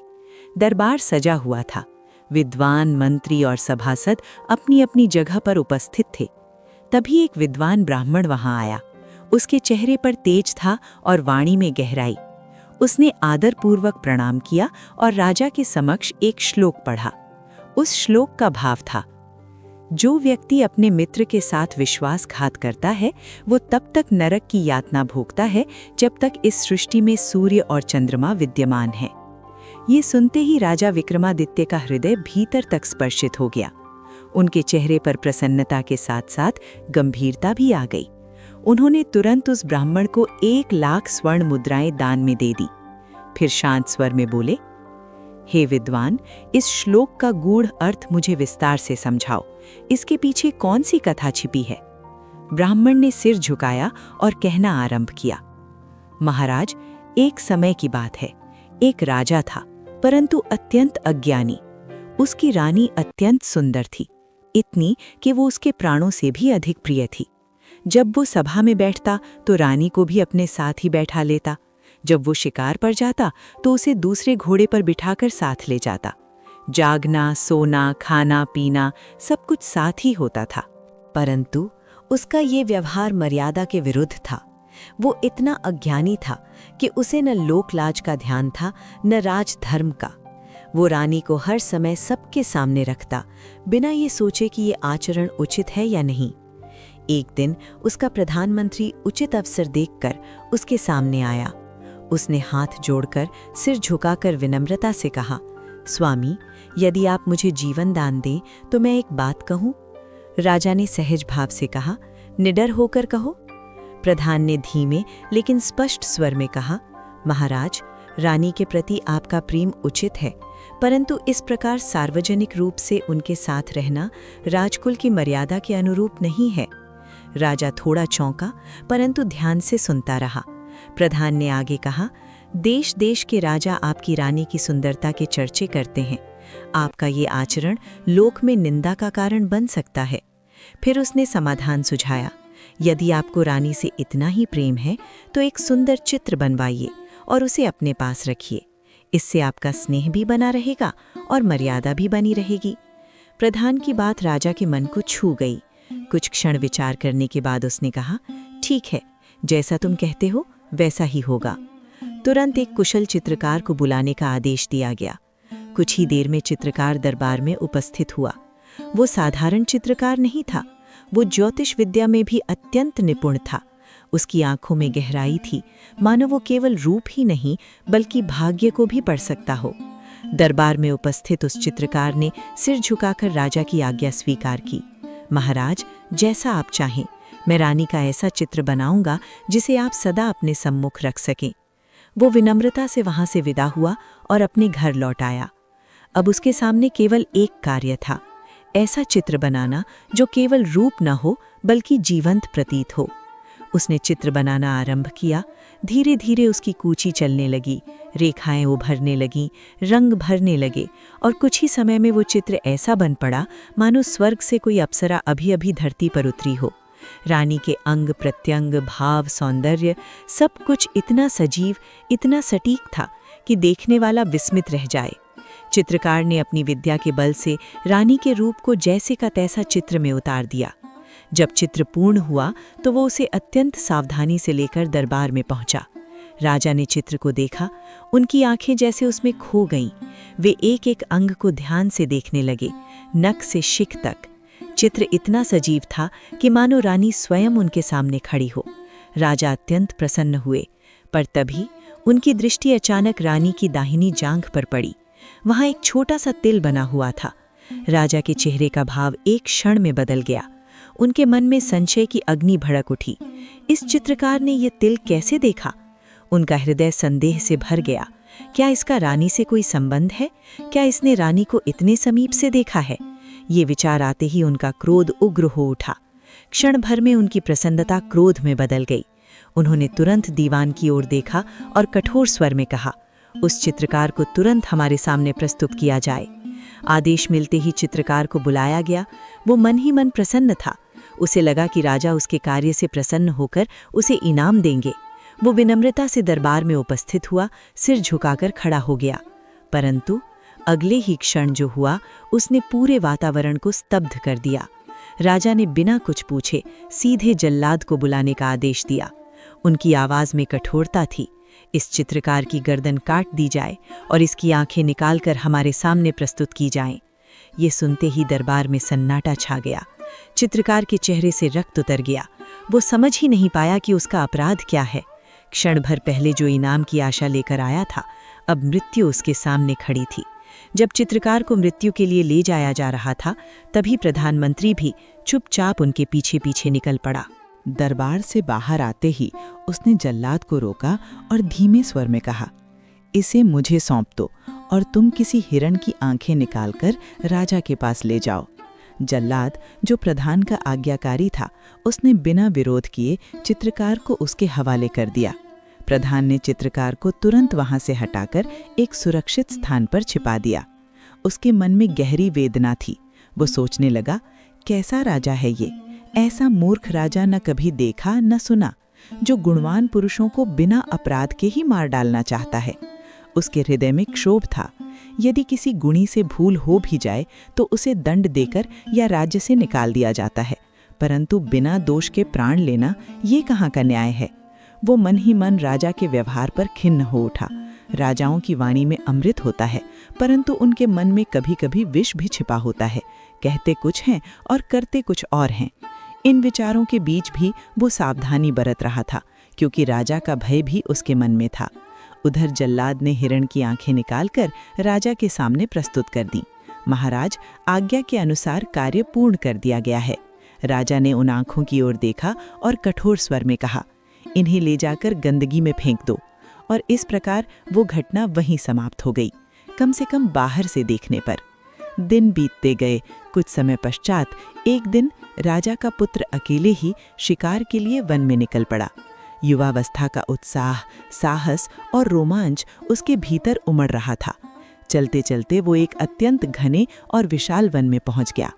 [SPEAKER 3] दरबार सजा हुआ था। विद्वान, मंत्री और सभासद अपनी अपनी जगह पर उपस्थित थे। तभी एक विद्वान ब्राह्मण वहां आया। उसके चेहरे पर तेज था और वाणी में गहराई। उसने आदरपूर्वक प्रणाम किया और राजा के समक्ष एक श्लोक पढ़ा। उस श्लोक का भाव था, जो व्यक्ति अपने मित्र के साथ विश्वासघात करता है, वो तब तक नरक की यातना भोगता है जब तक इस सृष्टि में सूर्य और चंद्रमा विद्यमान है। ये सुनते ही राजा विक्रमादित्य का हृदय भीतर तक स्पर्शित हो गया। उनके चेहरे पर प्रसन्नता के साथ साथ गंभीरता भी आ गई। उन्होंने तुरंत उस ब्राह्मण को 1,00,000 स्वर्ण मुद्राएं दान में दे दी। फिर शांत स्वर में बोले, हे विद्वान, इस श्लोक का गूढ़ अर्थ मुझे विस्तार से समझाओ। इसके पीछे कौन सी कथा छिपी है? ब्राह्मण ने सिर झुकाया और कहना आरंभ किया, महाराज, एक समय की बात है। एक राजा था, परंतु अत्यंत अज्ञानी। उसकी रानी अत्यंत सुंदर थी, इतनी कि वो उसके प्राणों से भी अधिक प्रिय थी। जब वो सभा में बैठता तो रानी को भी अपने साथ ही बैठा लेता। जब वो शिकार पर जाता तो उसे दूसरे घोड़े पर बिठाकर साथ ले जाता। जागना, सोना, खाना, पीना सब कुछ साथ ही होता था। परंतु उसका ये व्यवहार मर्यादा के विरुद्ध था। वो इतना अज्ञानी था कि उसे न लोकलाज का ध्यान था, न राजधर्म का। वो रानी को हर समय सबके सामने रखता, बिना ये सोचे कि ये आचरण उचित है या नहीं। एक दिन उसका प्रधानमंत्री उचित अवसर देखकर उसके सामने आया। उसने हाथ जोड़कर, सिर झुकाकर विनम्रता से कहा, स्वामी, यदि आप मुझे जीवन दान दें तो मैं एक बात कहूं। राजा ने सहज भाव से कहा, निडर होकर कहो। प्रधान ने धीमे लेकिन स्पष्ट स्वर में कहा, महाराज, रानी के प्रति आपका प्रेम उचित है, परंतु इस प्रकार सार्वजनिक रूप से उनके साथ रहना राजकुल की मर्यादा के अनुरूप नहीं है। राजा थोड़ा चौंका, परंतु ध्यान से सुनता रहा। प्रधान ने आगे कहा, देश देश के राजा आपकी रानी की सुंदरता के चर्चे करते हैं। आपका ये आचरण लोक में निंदा का कारण बन सकता है। फिर उसने समाधान सुझाया, यदि आपको रानी से इतना ही प्रेम है तो एक सुंदर चित्र बनवाइए और उसे अपने पास रखिए। इससे आपका स्नेह भी बना रहेगा और मर्यादा भी बनी रहेगी। प्रधान की बात राजा के मन को छू गई। कुछ क्षण विचार करने के बाद उसने कहा, ठीक है, जैसा तुम कहते हो वैसा ही होगा। तुरंत एक कुशल चित्रकार को बुलाने का आदेश दिया गया। कुछ ही देर में चित्रकार दरबार में उपस्थित हुआ। वो साधारण चित्रकार नहीं था,
[SPEAKER 2] वो ज्योतिष विद्या में भी अत्यंत निपुण था। उसकी आंखों में गहराई थी, मानो वो केवल रूप ही नहीं बल्कि भाग्य को भी पढ़ सकता हो। दरबार में उपस्थित उस चित्रकार ने सिर झुकाकर राजा की आज्ञा स्वीकार की। महाराज, जैसा आप चाहें, मैं रानी का ऐसा चित्र बनाऊंगा जिसे आप सदा अपने सम्मुख रख सकें। वो विनम्रता से वहां से विदा हुआ और अपने घर लौट आया। अब उसके सामने केवल एक कार्य था, ऐसा चित्र बनाना जो केवल रूप न हो बल्कि जीवंत प्रतीत हो। उसने चित्र बनाना आरंभ किया। धीरे धीरे उसकी कूची चलने लगी, रेखाएं उभरने लगीं, रंग भरने लगे और कुछ ही समय में वो चित्र ऐसा बन पड़ा मानो स्वर्ग से कोई अप्सरा अभी अभी धरती पर उतरी हो। रानी के अंग प्रत्यंग, भाव, सौंदर्य सब कुछ इतना सजीव, इतना सटीक था कि देखने वाला विस्मित रह जाए। चित्रकार ने अपनी विद्या के बल से रानी के रूप को जैसे का तैसा चित्र में उतार दिया। जब चित्र पूर्ण हुआ तो वो उसे अत्यंत सावधानी से लेकर दरबार में पहुंचा। राजा ने चित्र को देखा, उनकी आंखें जैसे उसमें खो गईं। वे एक एक अंग को ध्यान से देखने लगे, नख से शिख तक। चित्र इतना सजीव था कि मानो रानी स्वयं उनके सामने खड़ी हो। राजा अत्यंत प्रसन्न हुए, पर तभी उनकी दृष्टि अचानक रानी की दाहिनी जांघ पर पड़ी। वहां एक छोटा सा तिल बना हुआ था। राजा के चेहरे का भाव एक क्षण में बदल गया। उनके मन में संशय की अग्नि भड़क उठी। इस चित्रकार ने ये तिल कैसे देखा? उनका हृदय संदेह से भर गया। क्या इसका रानी से कोई संबंध है? क्या इसने रानी को इतने समीप से देखा है? ये विचार आते ही उनका क्रोध उग्र हो उठा। क्षण भर में उनकी प्रसन्नता क्रोध में बदल गई। उन्होंने तुरंत दीवान की ओर देखा और कठोर स्वर में कहा, उस चित्रकार को तुरंत हमारे सामने प्रस्तुत किया जाए। आदेश मिलते ही चित्रकार को बुलाया गया। वो मन ही मन प्रसन्न था। उसे लगा कि राजा उसके कार्य से प्रसन्न होकर उसे इनाम देंगे। वो विनम्रता से दरबार में उपस्थित हुआ, सिर झुकाकर खड़ा हो गया। परंतु अगले ही क्षण जो हुआ उसने पूरे वातावरण को स्तब्ध कर दिया। राजा ने बिना कुछ पूछे सीधे जल्लाद को बुलाने का आदेश दिया। उनकी आवाज में कठोरता थी, इस चित्रकार की गर्दन काट दी जाए और इसकी आंखें निकालकर हमारे सामने प्रस्तुत की जाएं। ये सुनते ही दरबार में सन्नाटा छा गया। चित्रकार के चेहरे से रक्त उतर गया। वो समझ ही नहीं पाया कि उसका अपराध क्या है। क्षण भर पहले जो इनाम की आशा लेकर आया था, अब मृत्यु उसके सामने खड़ी थी। जब चित्रकार को मृत्यु के लिए ले जाया जा रहा था, तभी प्रधानमंत्री भी चुपचाप उनके पीछे पीछे निकल पड़ा।
[SPEAKER 4] दरबार से बाहर आते ही उसने जल्लाद को रोका और धीमे स्वर में कहा, इसे मुझे सौंप दो और तुम किसी हिरण की आंखें निकालकर राजा के पास ले जाओ। जल्लाद, जो प्रधान का आज्ञाकारी था, उसने बिना विरोध किए चित्रकार को उसके हवाले कर दिया। प्रधान ने चित्रकार को तुरंत वहां से हटाकर एक सुरक्षित स्थान पर छिपा दिया। उसके मन में गहरी वेदना थी। वो सोचने लगा, कैसा राजा है ये? ऐसा मूर्ख राजा न कभी देखा न सुना, जो गुणवान पुरुषों को बिना अपराध के ही मार डालना चाहता है। उसके हृदय में क्षोभ था। यदि किसी गुणी से भूल हो भी जाए तो उसे दंड देकर या राज्य से निकाल दिया जाता है, परंतु बिना दोष के प्राण लेना ये कहाँ का न्याय है? वो मन ही मन राजा के व्यवहार पर खिन्न हो उठा। राजाओं की वाणी में अमृत होता है, परंतु उनके मन में कभी कभी विष भी छिपा होता है। कहते कुछ हैं और करते कुछ और हैं। इन विचारों के बीच भी वो सावधानी बरत रहा था, क्योंकि राजा का भय भी उसके मन में था। उधर जल्लाद ने हिरण की आंखें निकालकर राजा के सामने प्रस्तुत कर दी। महाराज, आज्ञा के अनुसार कार्य पूर्ण कर दिया गया है। राजा ने उन आंखों की ओर देखा और कठोर स्वर में कहा, इन्हें ले जाकर गंदगी में फेंक दो। और इस प्रकार वो घटना वहीं समाप्त हो गई, कम से कम बाहर से देखने पर। दिन बीतते गए। कुछ समय पश्चात एक दिन राजा का पुत्र अकेले ही शिकार के लिए वन में निकल पड़ा। युवावस्था का उत्साह, साहस और रोमांच उसके भीतर उमड़ रहा था। चलते चलते वो एक अत्यंत घने और विशाल वन में पहुंच गया।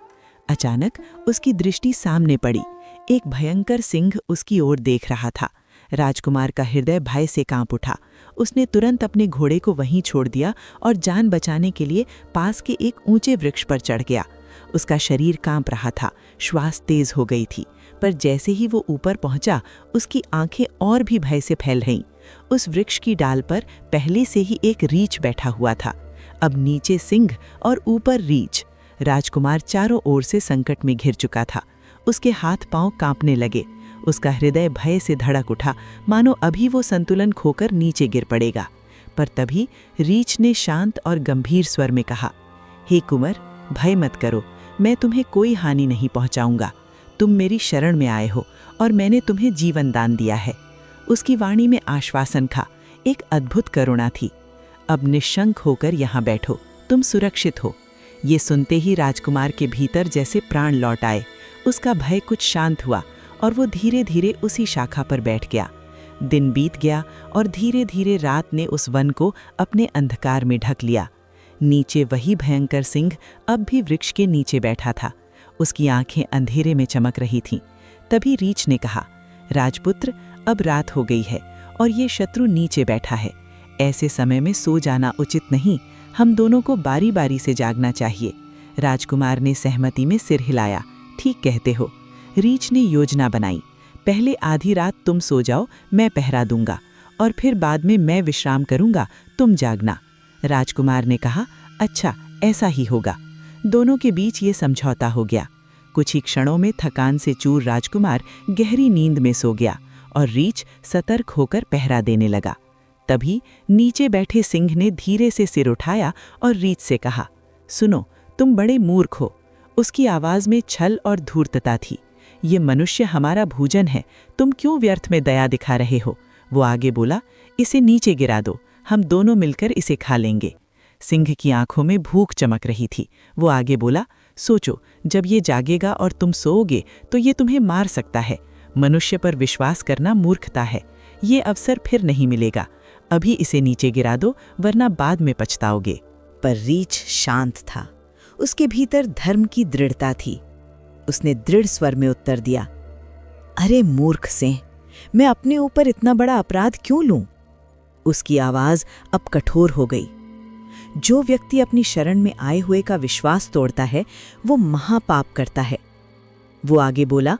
[SPEAKER 4] अचानक उसकी दृष्टि सामने पड़ी। एक भयंकर सिंह उसकी ओर देख रहा था। राजकुमार का हृदय भय से कांप उठा। उसने तुरंत अपने घोड़े को वहीं छोड़ दिया और जान बचाने के लिए पास के एक ऊंचे वृक्ष पर चढ़ गया। उसका शरीर कांप रहा था, श्वास तेज हो गई थी, पर जैसे ही वो ऊपर पहुंचा, उसकी आंखें और भी भय से फैल रहीं। उस वृक्ष की डाल पर पहले से ही एक रीछ बैठा हुआ था। अब नीचे सिंह और ऊपर रीछ। राजकुमार चारों ओर से संकट में घिर चुका था। उसके हाथ पांव कांपने लगे। उसका हृदय भय से धड़क उठा, मानो अभी वो संतुलन खोकर नीचे गिर पड़ेगा। पर तभी रीछ ने शांत और गंभीर स्वर में कहा, हे कुंवर, भय मत करो, मैं तुम्हें कोई हानि नहीं पहुंचाऊंगा। तुम मेरी शरण में आए हो और मैंने तुम्हें जीवन दान दिया है। उसकी वाणी में आश्वासन था, एक अद्भुत करुणा थी। अब निश्शंक होकर यहाँ बैठो, तुम सुरक्षित हो। ये सुनते ही राजकुमार के भीतर जैसे प्राण लौट आए। उसका भय कुछ शांत हुआ और वो धीरे धीरे उसी शाखा पर बैठ गया। दिन बीत गया और धीरे धीरे रात ने उस वन को अपने अंधकार में ढक लिया। नीचे वही भयंकर सिंह अब भी वृक्ष के नीचे बैठा था। उसकी आंखें अंधेरे में चमक रही थीं। तभी रीछ ने कहा, राजपुत्र, अब रात हो गई है और ये शत्रु नीचे बैठा है। ऐसे समय में सो जाना उचित नहीं, हम दोनों को बारी बारी से जागना चाहिए। राजकुमार ने सहमति में सिर हिलाया, ठीक कहते हो। रीछ ने योजना बनाई, पहले आधी रात तुम सो जाओ, मैं पहरा दूंगा, और फिर बाद में मैं विश्राम करूंगा, तुम जागना। राजकुमार ने कहा, अच्छा, ऐसा ही होगा। दोनों के बीच ये समझौता हो गया। कुछ ही क्षणों में थकान से चूर राजकुमार गहरी नींद में सो गया और रीछ सतर्क होकर पहरा देने लगा। तभी नीचे बैठे सिंह ने धीरे से सिर उठाया और रीछ से कहा, सुनो, तुम बड़े मूर्ख हो। उसकी आवाज में छल और धूर्तता थी। ये मनुष्य हमारा भोजन है, तुम क्यों व्यर्थ में दया दिखा रहे हो? वो आगे बोला, इसे नीचे गिरा दो, हम दोनों मिलकर इसे खा लेंगे। सिंह की आंखों में भूख चमक रही थी। वो आगे बोला, सोचो, जब ये जागेगा और तुम सोओगे तो ये तुम्हें मार सकता है। मनुष्य पर विश्वास करना मूर्खता है। ये अवसर फिर नहीं मिलेगा। अभी इसे नीचे गिरा दो, वरना बाद में पछताओगे।
[SPEAKER 5] पर रीछ शांत था। उसके भीतर धर्म की दृढ़ता थी। उसने दृढ़ स्वर में उत्तर दिया, अरे मूर्ख सिंह, मैं अपने ऊपर इतना बड़ा अपराध क्यों लूं? उसकी आवाज अब कठोर हो गई। जो व्यक्ति अपनी शरण में आए हुए का विश्वास तोड़ता है, वो महापाप करता है। वो आगे बोला,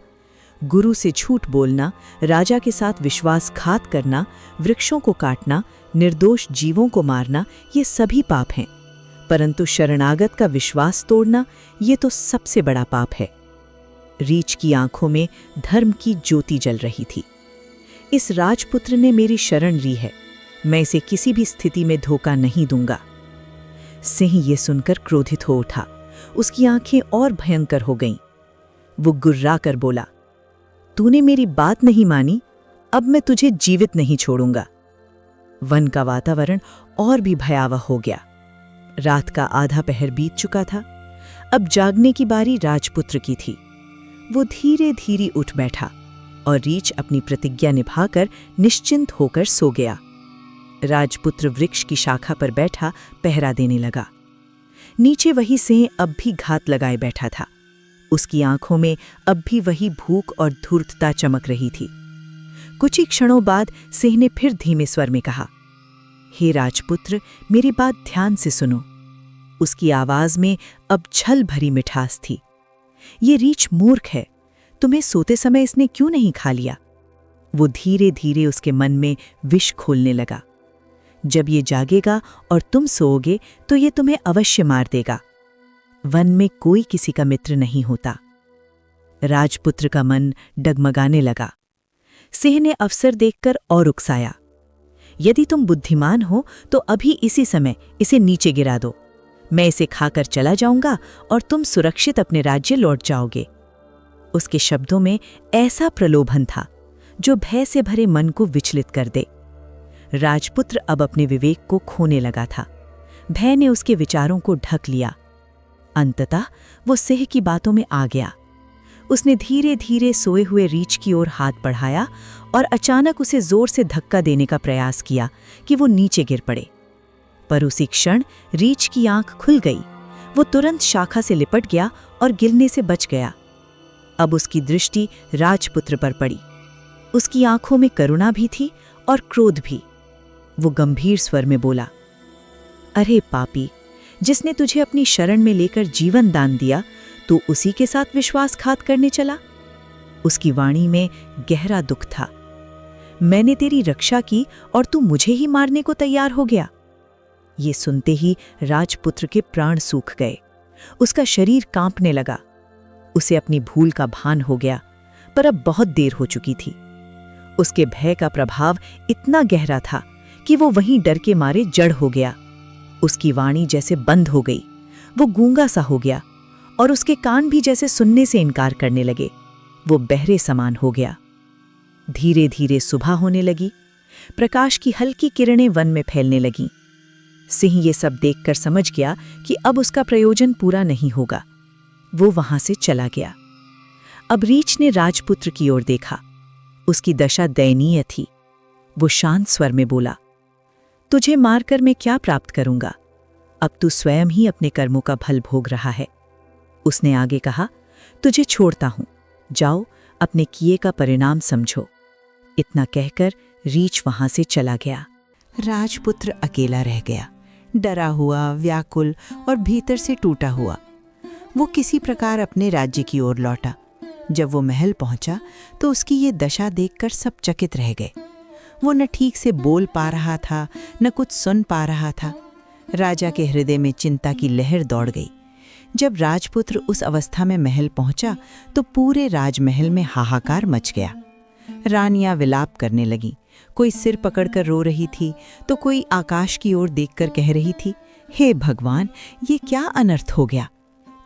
[SPEAKER 5] गुरु से झूठ बोलना, राजा के साथ विश्वासघात करना, वृक्षों को काटना, निर्दोष जीवों को मारना, ये सभी पाप हैं। परंतु शरणागत का विश्वास तोड़ना, ये तो सबसे बड़ा पाप है। रीछ की आंखों में धर्म की ज्योति जल रही थी। इस राजपुत्र ने मेरी शरण ली है, मैं इसे किसी भी स्थिति में धोखा नहीं दूंगा। सिंह ये सुनकर क्रोधित हो उठा। उसकी आंखें और भयंकर हो गईं। वो गुर्रा कर बोला, तूने मेरी बात नहीं मानी, अब मैं तुझे जीवित नहीं छोड़ूंगा। वन का वातावरण और भी भयावह हो गया। रात का आधा पहर बीत चुका था। अब जागने की बारी राजपुत्र की थी। वो धीरे धीरे उठ बैठा और रीछ अपनी प्रतिज्ञा निभाकर निश्चिंत होकर सो गया। राजपुत्र वृक्ष की शाखा पर बैठा पहरा देने लगा। नीचे वही सिंह अब भी घात लगाए बैठा था। उसकी आंखों में अब भी वही भूख और धूर्तता चमक रही थी। कुछ ही क्षणों बाद सिंह ने फिर धीमे स्वर में कहा, हे राजपुत्र, मेरी बात ध्यान से सुनो। उसकी आवाज में अब छल भरी मिठास थी। ये रीछ मूर्ख है, तुम्हें सोते समय इसने क्यों नहीं खा लिया? वो धीरे धीरे उसके मन में विष खोलने लगा। जब ये जागेगा और तुम सोओगे तो ये तुम्हें अवश्य मार देगा। वन में कोई किसी का मित्र नहीं होता। राजपुत्र का मन डगमगाने लगा। सिंह ने अवसर देखकर और उकसाया, यदि तुम बुद्धिमान हो तो अभी इसी समय इसे नीचे गिरा दो। मैं इसे खाकर चला जाऊंगा और तुम सुरक्षित अपने राज्य लौट जाओगे। उसके शब्दों में ऐसा प्रलोभन था जो भय से भरे मन को विचलित कर दे। राजपुत्र अब अपने विवेक को खोने लगा था। भय ने उसके विचारों को ढक लिया। अंततः वो सिंह की बातों में आ गया। उसने धीरे धीरे सोए हुए रीछ की ओर हाथ बढ़ाया और अचानक उसे जोर से धक्का देने का प्रयास किया कि वो नीचे गिर पड़े। पर उसी क्षण रीछ की आंख खुल गई। वो तुरंत शाखा से लिपट गया और गिरने से बच गया। अब उसकी दृष्टि राजपुत्र पर पड़ी। उसकी आंखों में करुणा भी थी और क्रोध भी। वो गंभीर स्वर में बोला, अरे पापी, जिसने तुझे अपनी शरण में लेकर जीवन दान दिया, तू उसी के साथ विश्वासघात करने चला? उसकी वाणी में गहरा दुख था। मैंने तेरी रक्षा की और तू मुझे ही मारने को तैयार हो गया। ये सुनते ही राजपुत्र के प्राण सूख गए। उसका शरीर कांपने लगा।
[SPEAKER 2] उसे अपनी भूल का भान हो गया, पर अब बहुत देर हो चुकी थी। उसके भय का प्रभाव इतना गहरा था कि वो वहीं डर के मारे जड़ हो गया। उसकी वाणी जैसे बंद हो गई, वो गूंगा सा हो गया और उसके कान भी जैसे सुनने से इनकार करने लगे। वो बहरे समान हो गया। धीरे धीरे सुबह होने लगी। प्रकाश की हल्की किरणें वन में फैलने लगीं। सिंह ये सब देखकर समझ गया कि अब उसका प्रयोजन पूरा नहीं होगा। वो वहां से चला गया। अब रीछ ने राजपुत्र की ओर देखा। उसकी दशा दयनीय थी। वो शांत स्वर में बोला, तुझे मारकर मैं क्या प्राप्त करूंगा? अब तू स्वयं ही अपने कर्मों का फल भोग रहा है। उसने आगे कहा, तुझे छोड़ता हूं, जाओ अपने किए का परिणाम समझो। इतना कहकर रीछ वहां से चला गया।
[SPEAKER 3] राजपुत्र अकेला रह गया, डरा हुआ, व्याकुल और भीतर से टूटा हुआ। वो किसी प्रकार अपने राज्य की ओर लौटा। जब वो महल पहुंचा तो उसकी ये दशा देखकर सब चकित रह गए। वो न ठीक से बोल पा रहा था, न कुछ सुन पा रहा था। राजा के हृदय में चिंता की लहर दौड़ गई। जब राजपुत्र उस अवस्था में महल पहुंचा तो पूरे राजमहल में हाहाकार मच गया। रानियां विलाप करने लगीं। कोई सिर पकड़कर रो रही थी तो कोई आकाश की ओर देखकर कह रही थी, हे भगवान, ये क्या अनर्थ हो गया।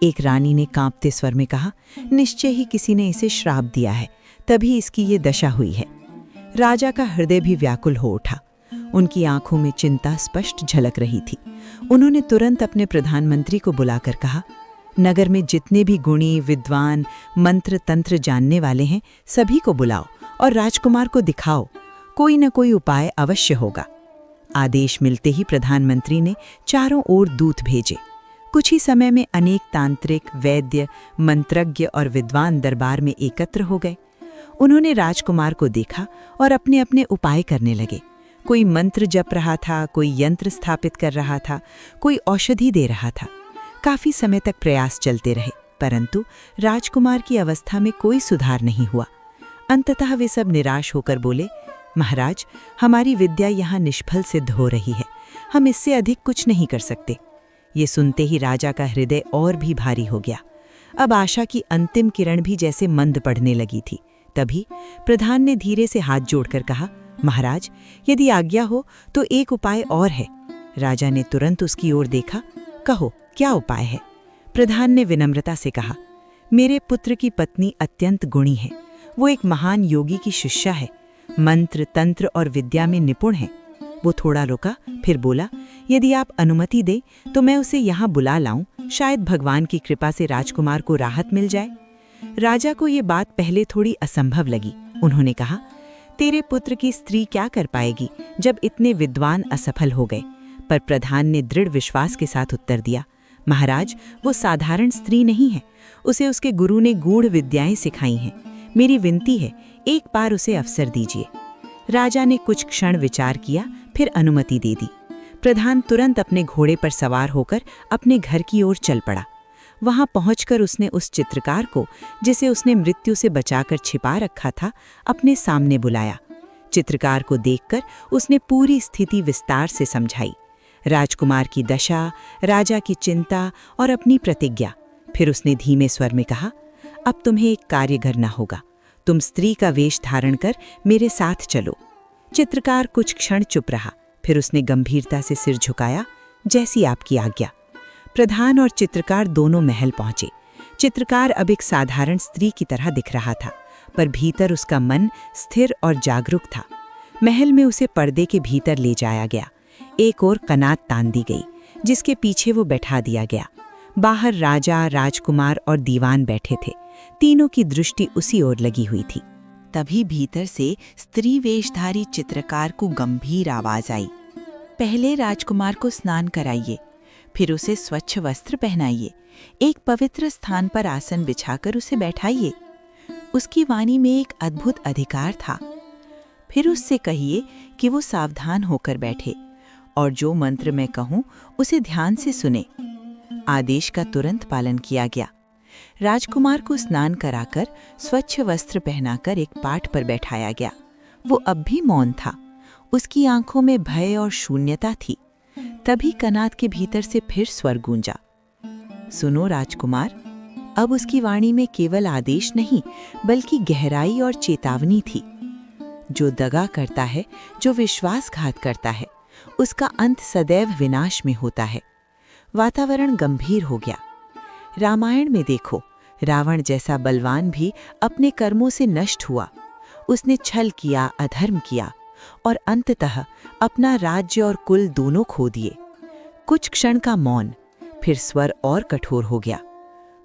[SPEAKER 3] एक रानी ने कांपते स्वर में कहा, निश्चय ही किसी ने इसे श्राप दिया है, तभी इसकी ये दशा हुई है। राजा का हृदय भी व्याकुल हो उठा। उनकी आंखों में चिंता स्पष्ट झलक रही थी। उन्होंने तुरंत अपने प्रधानमंत्री को बुलाकर कहा, नगर में जितने भी गुणी, विद्वान, मंत्र तंत्र जानने वाले हैं, सभी को बुलाओ और राजकुमार को दिखाओ। कोई न कोई उपाय अवश्य होगा। आदेश मिलते ही प्रधानमंत्री ने चारों ओर दूत भेजे। कुछ ही समय में अनेक तांत्रिक, वैद्य, मंत्रज्ञ और विद्वान दरबार में एकत्र हो गए। उन्होंने राजकुमार को देखा और अपने अपने उपाय करने लगे। कोई मंत्र जप रहा था, कोई यंत्र स्थापित कर रहा था, कोई औषधि दे रहा था। काफी समय तक प्रयास चलते रहे, परंतु राजकुमार की अवस्था में कोई सुधार नहीं हुआ। अंततः वे सब निराश होकर बोले, महाराज, हमारी विद्या यहाँ निष्फल सिद्ध हो रही है। हम इससे अधिक कुछ नहीं कर सकते। ये सुनते ही राजा का हृदय और भी भारी हो गया। अब आशा की अंतिम किरण भी जैसे मंद पड़ने लगी थी। तभी प्रधान ने धीरे से हाथ जोड़कर कहा, महाराज, यदि आज्ञा हो तो एक उपाय और है। राजा ने तुरंत उसकी ओर देखा। कहो, क्या उपाय है? प्रधान ने विनम्रता से कहा, मेरे पुत्र की पत्नी अत्यंत गुणी है। वो एक महान योगी की शिष्या है, मंत्र तंत्र और विद्या में निपुण है। वो थोड़ा रुका, फिर बोला, यदि आप अनुमति दें तो मैं उसे यहाँ बुला लाऊं। शायद भगवान की कृपा से राजकुमार को राहत मिल जाए। राजा को ये बात पहले थोड़ी असंभव लगी। उन्होंने कहा, तेरे पुत्र की स्त्री क्या कर पाएगी जब इतने विद्वान असफल हो गए? पर प्रधान ने दृढ़ विश्वास के साथ उत्तर दिया, महाराज, वो साधारण स्त्री नहीं है। उसे उसके गुरु ने गूढ़ विद्याएं सिखाई हैं। मेरी विनती है, एक बार उसे अवसर दीजिए। राजा ने कुछ क्षण विचार किया, फिर अनुमति दे दी। प्रधान तुरंत अपने घोड़े पर सवार होकर अपने घर की ओर चल पड़ा। वहां पहुंचकर उसने उस चित्रकार को, जिसे उसने मृत्यु से बचाकर छिपा रखा था, अपने सामने बुलाया। चित्रकार को देखकर उसने पूरी स्थिति विस्तार से समझाई, राजकुमार की दशा, राजा की चिंता और अपनी प्रतिज्ञा। फिर उसने धीमे स्वर में कहा, अब तुम्हें एक कार्य करना होगा। तुम स्त्री का वेश धारण कर मेरे साथ चलो। चित्रकार कुछ क्षण चुप रहा, फिर उसने गंभीरता से सिर झुकाया, जैसी आपकी आज्ञा। प्रधान और चित्रकार दोनों महल पहुंचे। चित्रकार अब एक साधारण स्त्री की तरह दिख रहा था, पर भीतर उसका मन स्थिर और जागरूक था। महल में उसे पर्दे के भीतर ले जाया गया। एक ओर कनात तान दी गई, जिसके पीछे वो बैठा दिया गया। बाहर राजा, राजकुमार और दीवान बैठे थे। तीनों की दृष्टि उसी ओर लगी हुई थी।
[SPEAKER 5] तभी भीतर से स्त्री वेशधारी चित्रकार को गंभीर आवाज आई, पहले राजकुमार को स्नान कराइए, फिर उसे स्वच्छ वस्त्र पहनाइए, एक पवित्र स्थान पर आसन बिछाकर उसे बैठाइए। उसकी वाणी में एक अद्भुत अधिकार था। फिर उससे कहिए कि वो सावधान होकर बैठे और जो मंत्र मैं कहूं उसे ध्यान से सुने। आदेश का तुरंत पालन किया गया। राजकुमार को स्नान कराकर स्वच्छ वस्त्र पहनाकर एक पाट पर बैठाया गया। वो अब भी मौन था। उसकी आंखों में भय और शून्यता थी। तभी कनात के भीतर से फिर स्वर गूंजा, सुनो राजकुमार,
[SPEAKER 3] अब उसकी वाणी में केवल आदेश नहीं बल्कि गहराई और चेतावनी थी। जो दगा करता है, जो विश्वासघात करता है, उसका अंत सदैव विनाश में होता है। वातावरण गंभीर हो गया। रामायण में देखो, रावण जैसा बलवान भी अपने कर्मों से नष्ट हुआ। उसने छल किया, अधर्म किया और अंततः अपना राज्य और कुल दोनों खो दिए। कुछ क्षण का मौन, फिर स्वर और कठोर हो गया।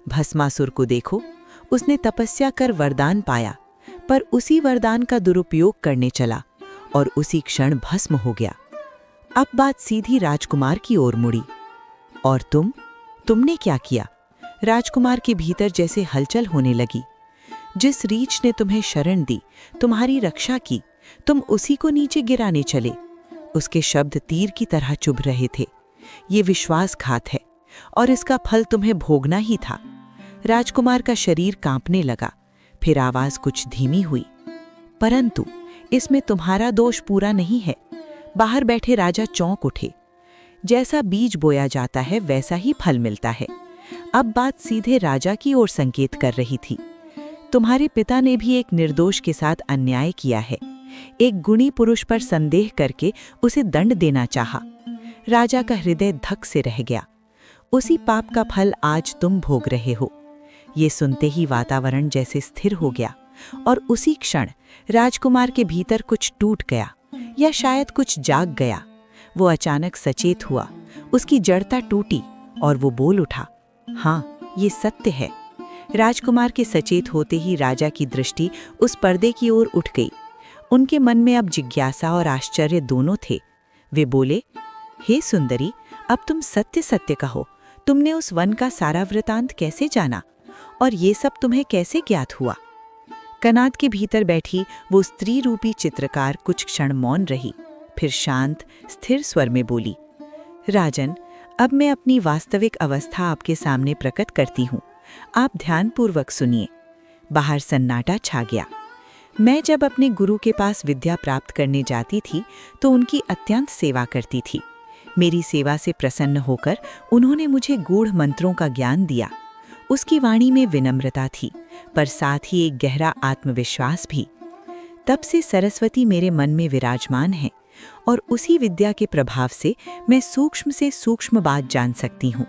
[SPEAKER 3] भस्मासुर को देखो, उसने तपस्या कर वरदान पाया, पर उसी वरदान का दुरुपयोग करने चला और उसी क्षण भस्म हो गया। अब बात सीधी राजकुमार की ओर मुड़ी। और तुमने क्या किया? राजकुमार के भीतर जैसे हलचल होने लगी। जिस रीछ ने तुम्हें शरण दी, तुम्हारी रक्षा की, तुम उसी को नीचे गिराने चले। उसके शब्द तीर की तरह चुभ रहे थे। ये विश्वासघात है और इसका फल तुम्हें भोगना ही था। राजकुमार का शरीर कांपने लगा, फिर आवाज कुछ धीमी हुई। परंतु इसमें तुम्हारा दोष पूरा नहीं है। बाहर बैठे राजा चौंक उठे। जैसा बीज बोया जाता है वैसा ही फल मिलता है। अब बात सीधे राजा की ओर संकेत कर रही थी। तुम्हारे पिता ने भी एक निर्दोष के साथ अन्याय किया है। एक गुणी पुरुष पर संदेह करके उसे दंड देना चाहा। राजा का हृदय धक से रह गया। उसी पाप का फल आज तुम भोग रहे हो। ये सुनते ही वातावरण जैसे स्थिर हो गया और उसी क्षण राजकुमार के भीतर कुछ टूट गया, या शायद कुछ जाग गया। वो अचानक सचेत हुआ, उसकी जड़ता टूटी और वो बोल उठा, हाँ, ये सत्य है। राजकुमार के सचेत होते ही राजा की दृष्टि उस पर्दे की ओर उठ गई। उनके मन में अब जिज्ञासा और आश्चर्य दोनों थे। वे बोले, हे सुंदरी, अब तुम सत्य सत्य कहो, तुमने उस वन का सारा वृतांत कैसे जाना और ये सब तुम्हें कैसे ज्ञात हुआ? कनात के भीतर बैठी वो स्त्री रूपी चित्रकार कुछ क्षण मौन रही, फिर शांत स्थिर स्वर में बोली, राजन, अब मैं अपनी वास्तविक अवस्था आपके सामने प्रकट करती हूँ। आप ध्यानपूर्वक सुनिए। बाहर सन्नाटा छा गया। मैं जब अपने गुरु के पास विद्या प्राप्त करने जाती थी तो उनकी अत्यंत सेवा करती थी। मेरी सेवा से प्रसन्न होकर उन्होंने मुझे गूढ़ मंत्रों का ज्ञान दिया। उसकी वाणी में विनम्रता थी, पर साथ ही एक गहरा आत्मविश्वास भी। तब से सरस्वती मेरे मन में विराजमान है और उसी विद्या के प्रभाव से मैं सूक्ष्म से सूक्ष्म बात जान सकती हूँ।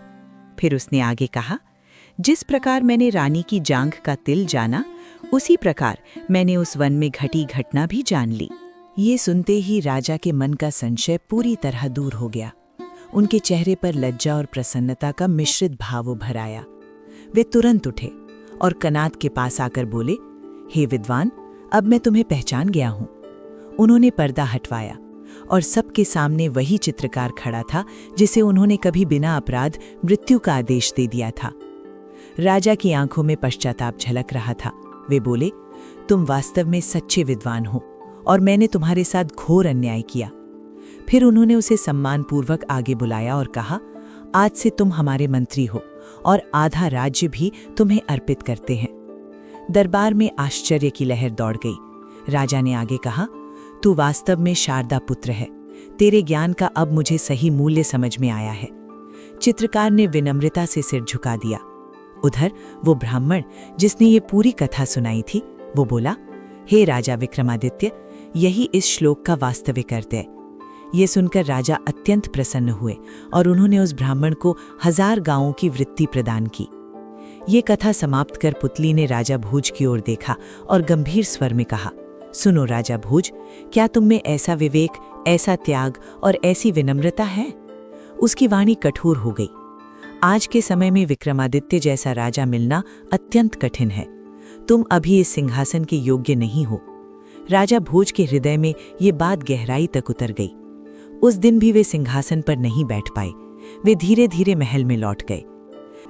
[SPEAKER 3] फिर उसने आगे कहा, जिस प्रकार मैंने रानी की जांघ का तिल जाना, उसी प्रकार मैंने उस वन में घटी घटना भी जान ली। ये सुनते ही राजा के मन का संशय पूरी तरह दूर हो गया। उनके चेहरे पर लज्जा और प्रसन्नता का मिश्रित भाव उभर आया। वे तुरंत उठे और कनात के पास आकर बोले, हे विद्वान, अब मैं तुम्हें पहचान गया हूँ। उन्होंने पर्दा हटवाया और सबके सामने वही चित्रकार खड़ा था जिसे उन्होंने कभी बिना अपराध मृत्यु का आदेश दे दिया था। राजा की आंखों में पश्चाताप झलक रहा था। वे बोले, तुम वास्तव में सच्चे विद्वान हो और मैंने तुम्हारे साथ घोर अन्याय किया। फिर उन्होंने उसे सम्मानपूर्वक आगे बुलाया और कहा, आज से तुम हमारे मंत्री हो और आधा राज्य भी तुम्हें अर्पित करते हैं। दरबार में आश्चर्य की लहर दौड़ गई। राजा ने आगे कहा, तू वास्तव में शारदा पुत्र है। तेरे ज्ञान का अब मुझे सही मूल्य समझ में आया है। चित्रकार ने विनम्रता से सिर झुका दिया। उधर वो ब्राह्मण जिसने ये पूरी कथा सुनाई थी, वो बोला, हे राजा विक्रमादित्य, यही इस श्लोक का वास्तविक अर्थ है। ये सुनकर राजा अत्यंत प्रसन्न हुए और उन्होंने उस ब्राह्मण को 1000 गांवों की वृत्ति प्रदान की। ये कथा समाप्त कर पुतली ने राजा भोज की ओर देखा और गंभीर स्वर में कहा, सुनो राजा भोज, क्या तुम में ऐसा विवेक, ऐसा त्याग और ऐसी विनम्रता है? उसकी वाणी कठोर हो गई। आज के समय में विक्रमादित्य जैसा राजा मिलना अत्यंत कठिन है। तुम अभी इस सिंहासन के योग्य नहीं हो। राजा भोज के हृदय में ये बात गहराई तक उतर गई। उस दिन भी वे सिंहासन पर नहीं बैठ पाए। वे धीरे धीरे महल में लौट गए।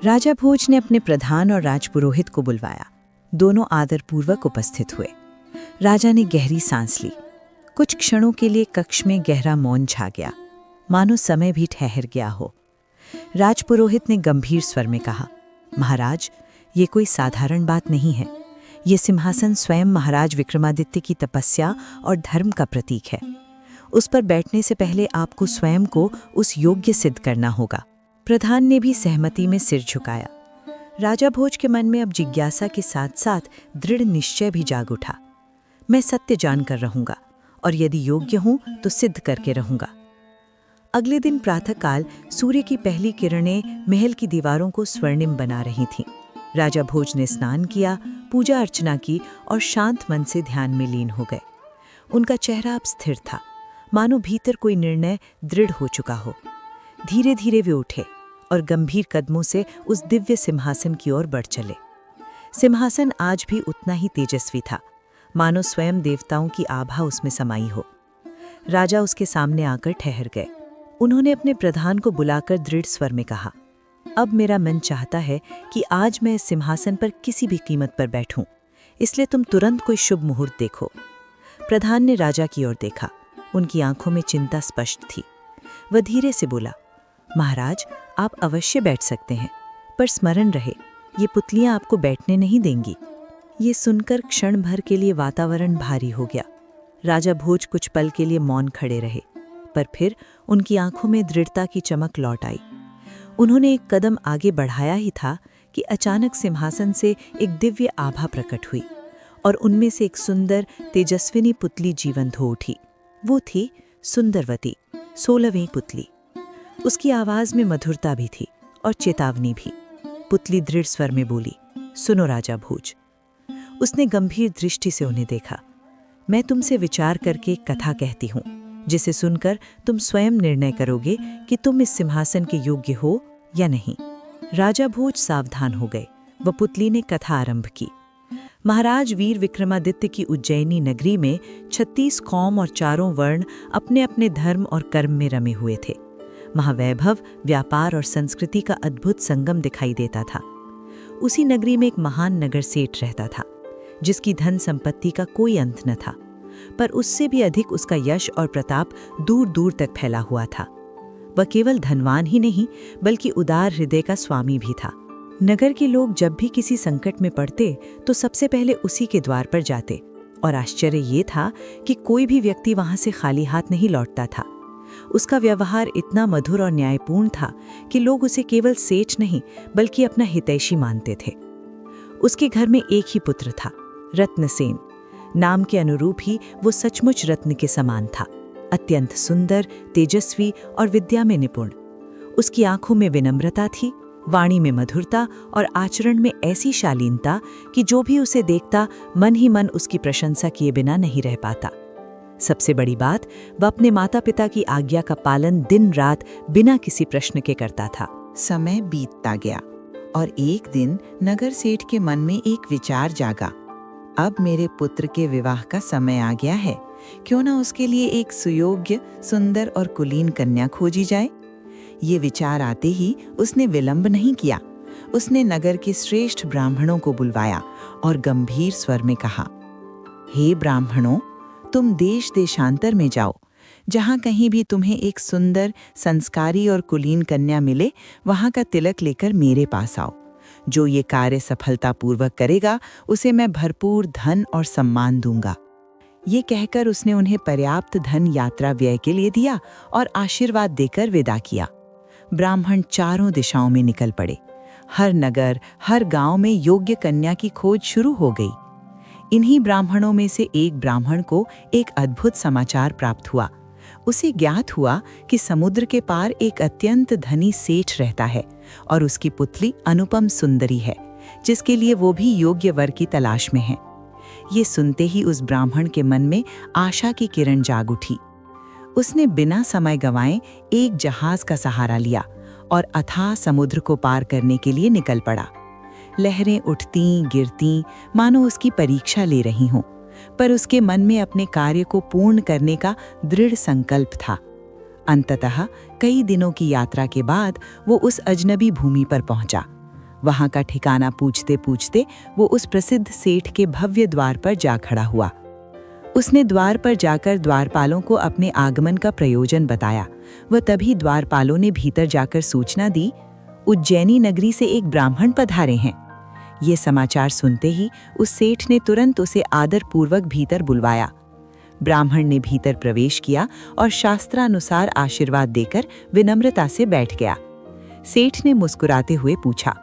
[SPEAKER 1] राजा भोज ने अपने प्रधान और राजपुरोहित को बुलवाया। दोनों आदरपूर्वक उपस्थित हुए। राजा ने गहरी सांस ली। कुछ क्षणों के लिए कक्ष में गहरा मौन छा गया, मानो समय भी ठहर गया हो। राजपुरोहित ने गंभीर स्वर में कहा, महाराज, ये कोई साधारण बात नहीं है। ये सिंहासन स्वयं महाराज विक्रमादित्य की तपस्या और धर्म का प्रतीक है। उस पर बैठने से पहले आपको स्वयं को उस योग्य सिद्ध करना होगा। प्रधान ने भी सहमति में सिर झुकाया।
[SPEAKER 3] राजा भोज के मन में अब जिज्ञासा के साथ साथ दृढ़ निश्चय भी जाग उठा। मैं सत्य जानकर रहूंगा और यदि योग्य हूं तो सिद्ध करके रहूंगा। अगले दिन प्रातःकाल सूर्य की पहली किरणें महल की दीवारों को स्वर्णिम बना रही थीं। राजा भोज ने स्नान किया, पूजा अर्चना की और शांत मन से ध्यान में लीन हो गए। उनका चेहरा अब स्थिर था, मानो भीतर कोई निर्णय दृढ़ हो चुका हो। धीरे धीरे वे उठे और गंभीर कदमों से उस दिव्य सिंहासन की ओर बढ़ चले। सिंहासन आज भी उतना ही तेजस्वी था, मानो स्वयं देवताओं की आभा उसमें समाई हो। राजा उसके सामने आकर ठहर गए। उन्होंने अपने प्रधान को बुलाकर दृढ़ स्वर में कहा, अब मेरा मन चाहता है कि आज मैं इस सिंहासन पर किसी भी कीमत पर बैठूं, इसलिए तुम तुरंत कोई शुभ मुहूर्त देखो। प्रधान ने राजा की ओर देखा। उनकी आंखों में चिंता स्पष्ट थी। वह धीरे से बोला, महाराज, आप अवश्य बैठ सकते हैं, पर स्मरण रहे, ये पुतलियां आपको बैठने नहीं देंगी। ये सुनकर क्षण भर के लिए वातावरण भारी हो गया। राजा भोज कुछ पल के लिए मौन खड़े रहे, पर फिर उनकी आंखों में दृढ़ता की चमक लौट आई। उन्होंने एक कदम आगे बढ़ाया ही था कि अचानक सिंहासन से एक दिव्य आभा प्रकट हुई और उनमें से एक सुंदर तेजस्विनी पुतली जीवंत हो उठी। वो थी सुंदरवती, 16वीं पुतली। उसकी आवाज में मधुरता भी थी और चेतावनी भी। पुतली दृढ़ स्वर में बोली, सुनो राजा भोज। उसने गंभीर दृष्टि से उन्हें देखा। मैं तुमसे विचार करके एक कथा कहती हूँ, जिसे सुनकर तुम स्वयं निर्णय करोगे कि तुम इस सिंहासन के योग्य हो या नहीं। राजा भोज सावधान हो गए। वह पुतली ने कथा आरंभ की। महाराज वीर विक्रमादित्य की उज्जैनी नगरी में 36 कौम और चारों वर्ण अपने अपने धर्म और कर्म में रमे हुए थे। महावैभव, व्यापार और संस्कृति का अद्भुत संगम दिखाई देता था। उसी नगरी में एक महान नगर सेठ रहता था, जिसकी धन संपत्ति का कोई अंत न था, पर उससे भी अधिक उसका यश और प्रताप दूर दूर तक फैला हुआ था। वह केवल धनवान ही नहीं, बल्कि उदार हृदय का स्वामी भी था। नगर के लोग जब भी किसी संकट में पड़ते तो सबसे पहले उसी के द्वार पर जाते, और आश्चर्य ये था कि कोई भी व्यक्ति वहां से खाली हाथ नहीं लौटता था। उसका व्यवहार इतना मधुर और न्यायपूर्ण था कि लोग उसे केवल सेठ नहीं, बल्कि अपना हितैषी मानते थे। उसके घर में एक ही पुत्र था, रत्नसेन। नाम के अनुरूप ही वो सचमुच रत्न के समान था, अत्यंत सुंदर, तेजस्वी और विद्या में निपुण। उसकी आंखों में विनम्रता थी, वाणी में मधुरता और आचरण में ऐसी शालीनता कि जो भी उसे देखता मन ही मन उसकी प्रशंसा किए बिना नहीं रह पाता। सबसे बड़ी बात, वह अपने माता पिता की आज्ञा का पालन दिन रात बिना किसी प्रश्न के करता था।
[SPEAKER 5] समय बीतता गया और एक दिन नगर सेठ के मन में एक विचार जागा। अब मेरे पुत्र के विवाह का समय आ गया है, क्यों ना उसके लिए एक सुयोग्य, सुंदर और कुलीन कन्या खोजी जाए। ये विचार आते ही उसने विलंब नहीं किया। उसने नगर के श्रेष्ठ ब्राह्मणों को बुलवाया और गंभीर स्वर में कहा, हे ब्राह्मणों, तुम देश देशांतर में जाओ। जहाँ कहीं भी तुम्हें एक सुंदर, संस्कारी और कुलीन कन्या मिले, वहाँ का तिलक लेकर मेरे पास आओ। जो ये कार्य सफलतापूर्वक करेगा, उसे मैं भरपूर धन और सम्मान दूंगा। ये कहकर उसने उन्हें पर्याप्त धन यात्रा व्यय के लिए दिया और आशीर्वाद देकर विदा किया। ब्राह्मण चारों दिशाओं में निकल पड़े। हर नगर, हर गांव में योग्य कन्या की खोज शुरू हो गई। इन्हीं ब्राह्मणों में से एक ब्राह्मण को एक अद्भुत समाचार प्राप्त हुआ। उसे ज्ञात हुआ कि समुद्र के पार एक अत्यंत धनी सेठ रहता है और उसकी पुतली अनुपम सुंदरी है, जिसके लिए वो भी योग्य वर की तलाश में है। ये सुनते ही उस ब्राह्मण के मन में आशा की किरण जाग उठी। उसने बिना समय गंवाए एक जहाज का सहारा लिया और अथाह समुद्र को पार करने के लिए निकल पड़ा। लहरें उठती गिरती, मानो उसकी परीक्षा ले रही हों, पर उसके मन में अपने कार्य को पूर्ण करने का दृढ़ संकल्प था। अंततः कई दिनों की यात्रा के बाद वो उस अजनबी भूमि पर पहुंचा। वहां का ठिकाना पूछते पूछते वो उस प्रसिद्ध सेठ के भव्य द्वार पर जा खड़ा हुआ। उसने द्वार पर जाकर द्वारपालों को अपने आगमन का प्रयोजन बताया। वह तभी द्वारपालों ने भीतर जाकर सूचना दी, उज्जैनी नगरी से एक ब्राह्मण पधारे हैं। ये समाचार सुनते ही उस सेठ ने तुरंत उसे आदरपूर्वक भीतर बुलवाया। ब्राह्मण ने भीतर प्रवेश किया और शास्त्रानुसार आशीर्वाद देकर विनम्रता से बैठ गया। सेठ ने मुस्कुराते हुए पूछा,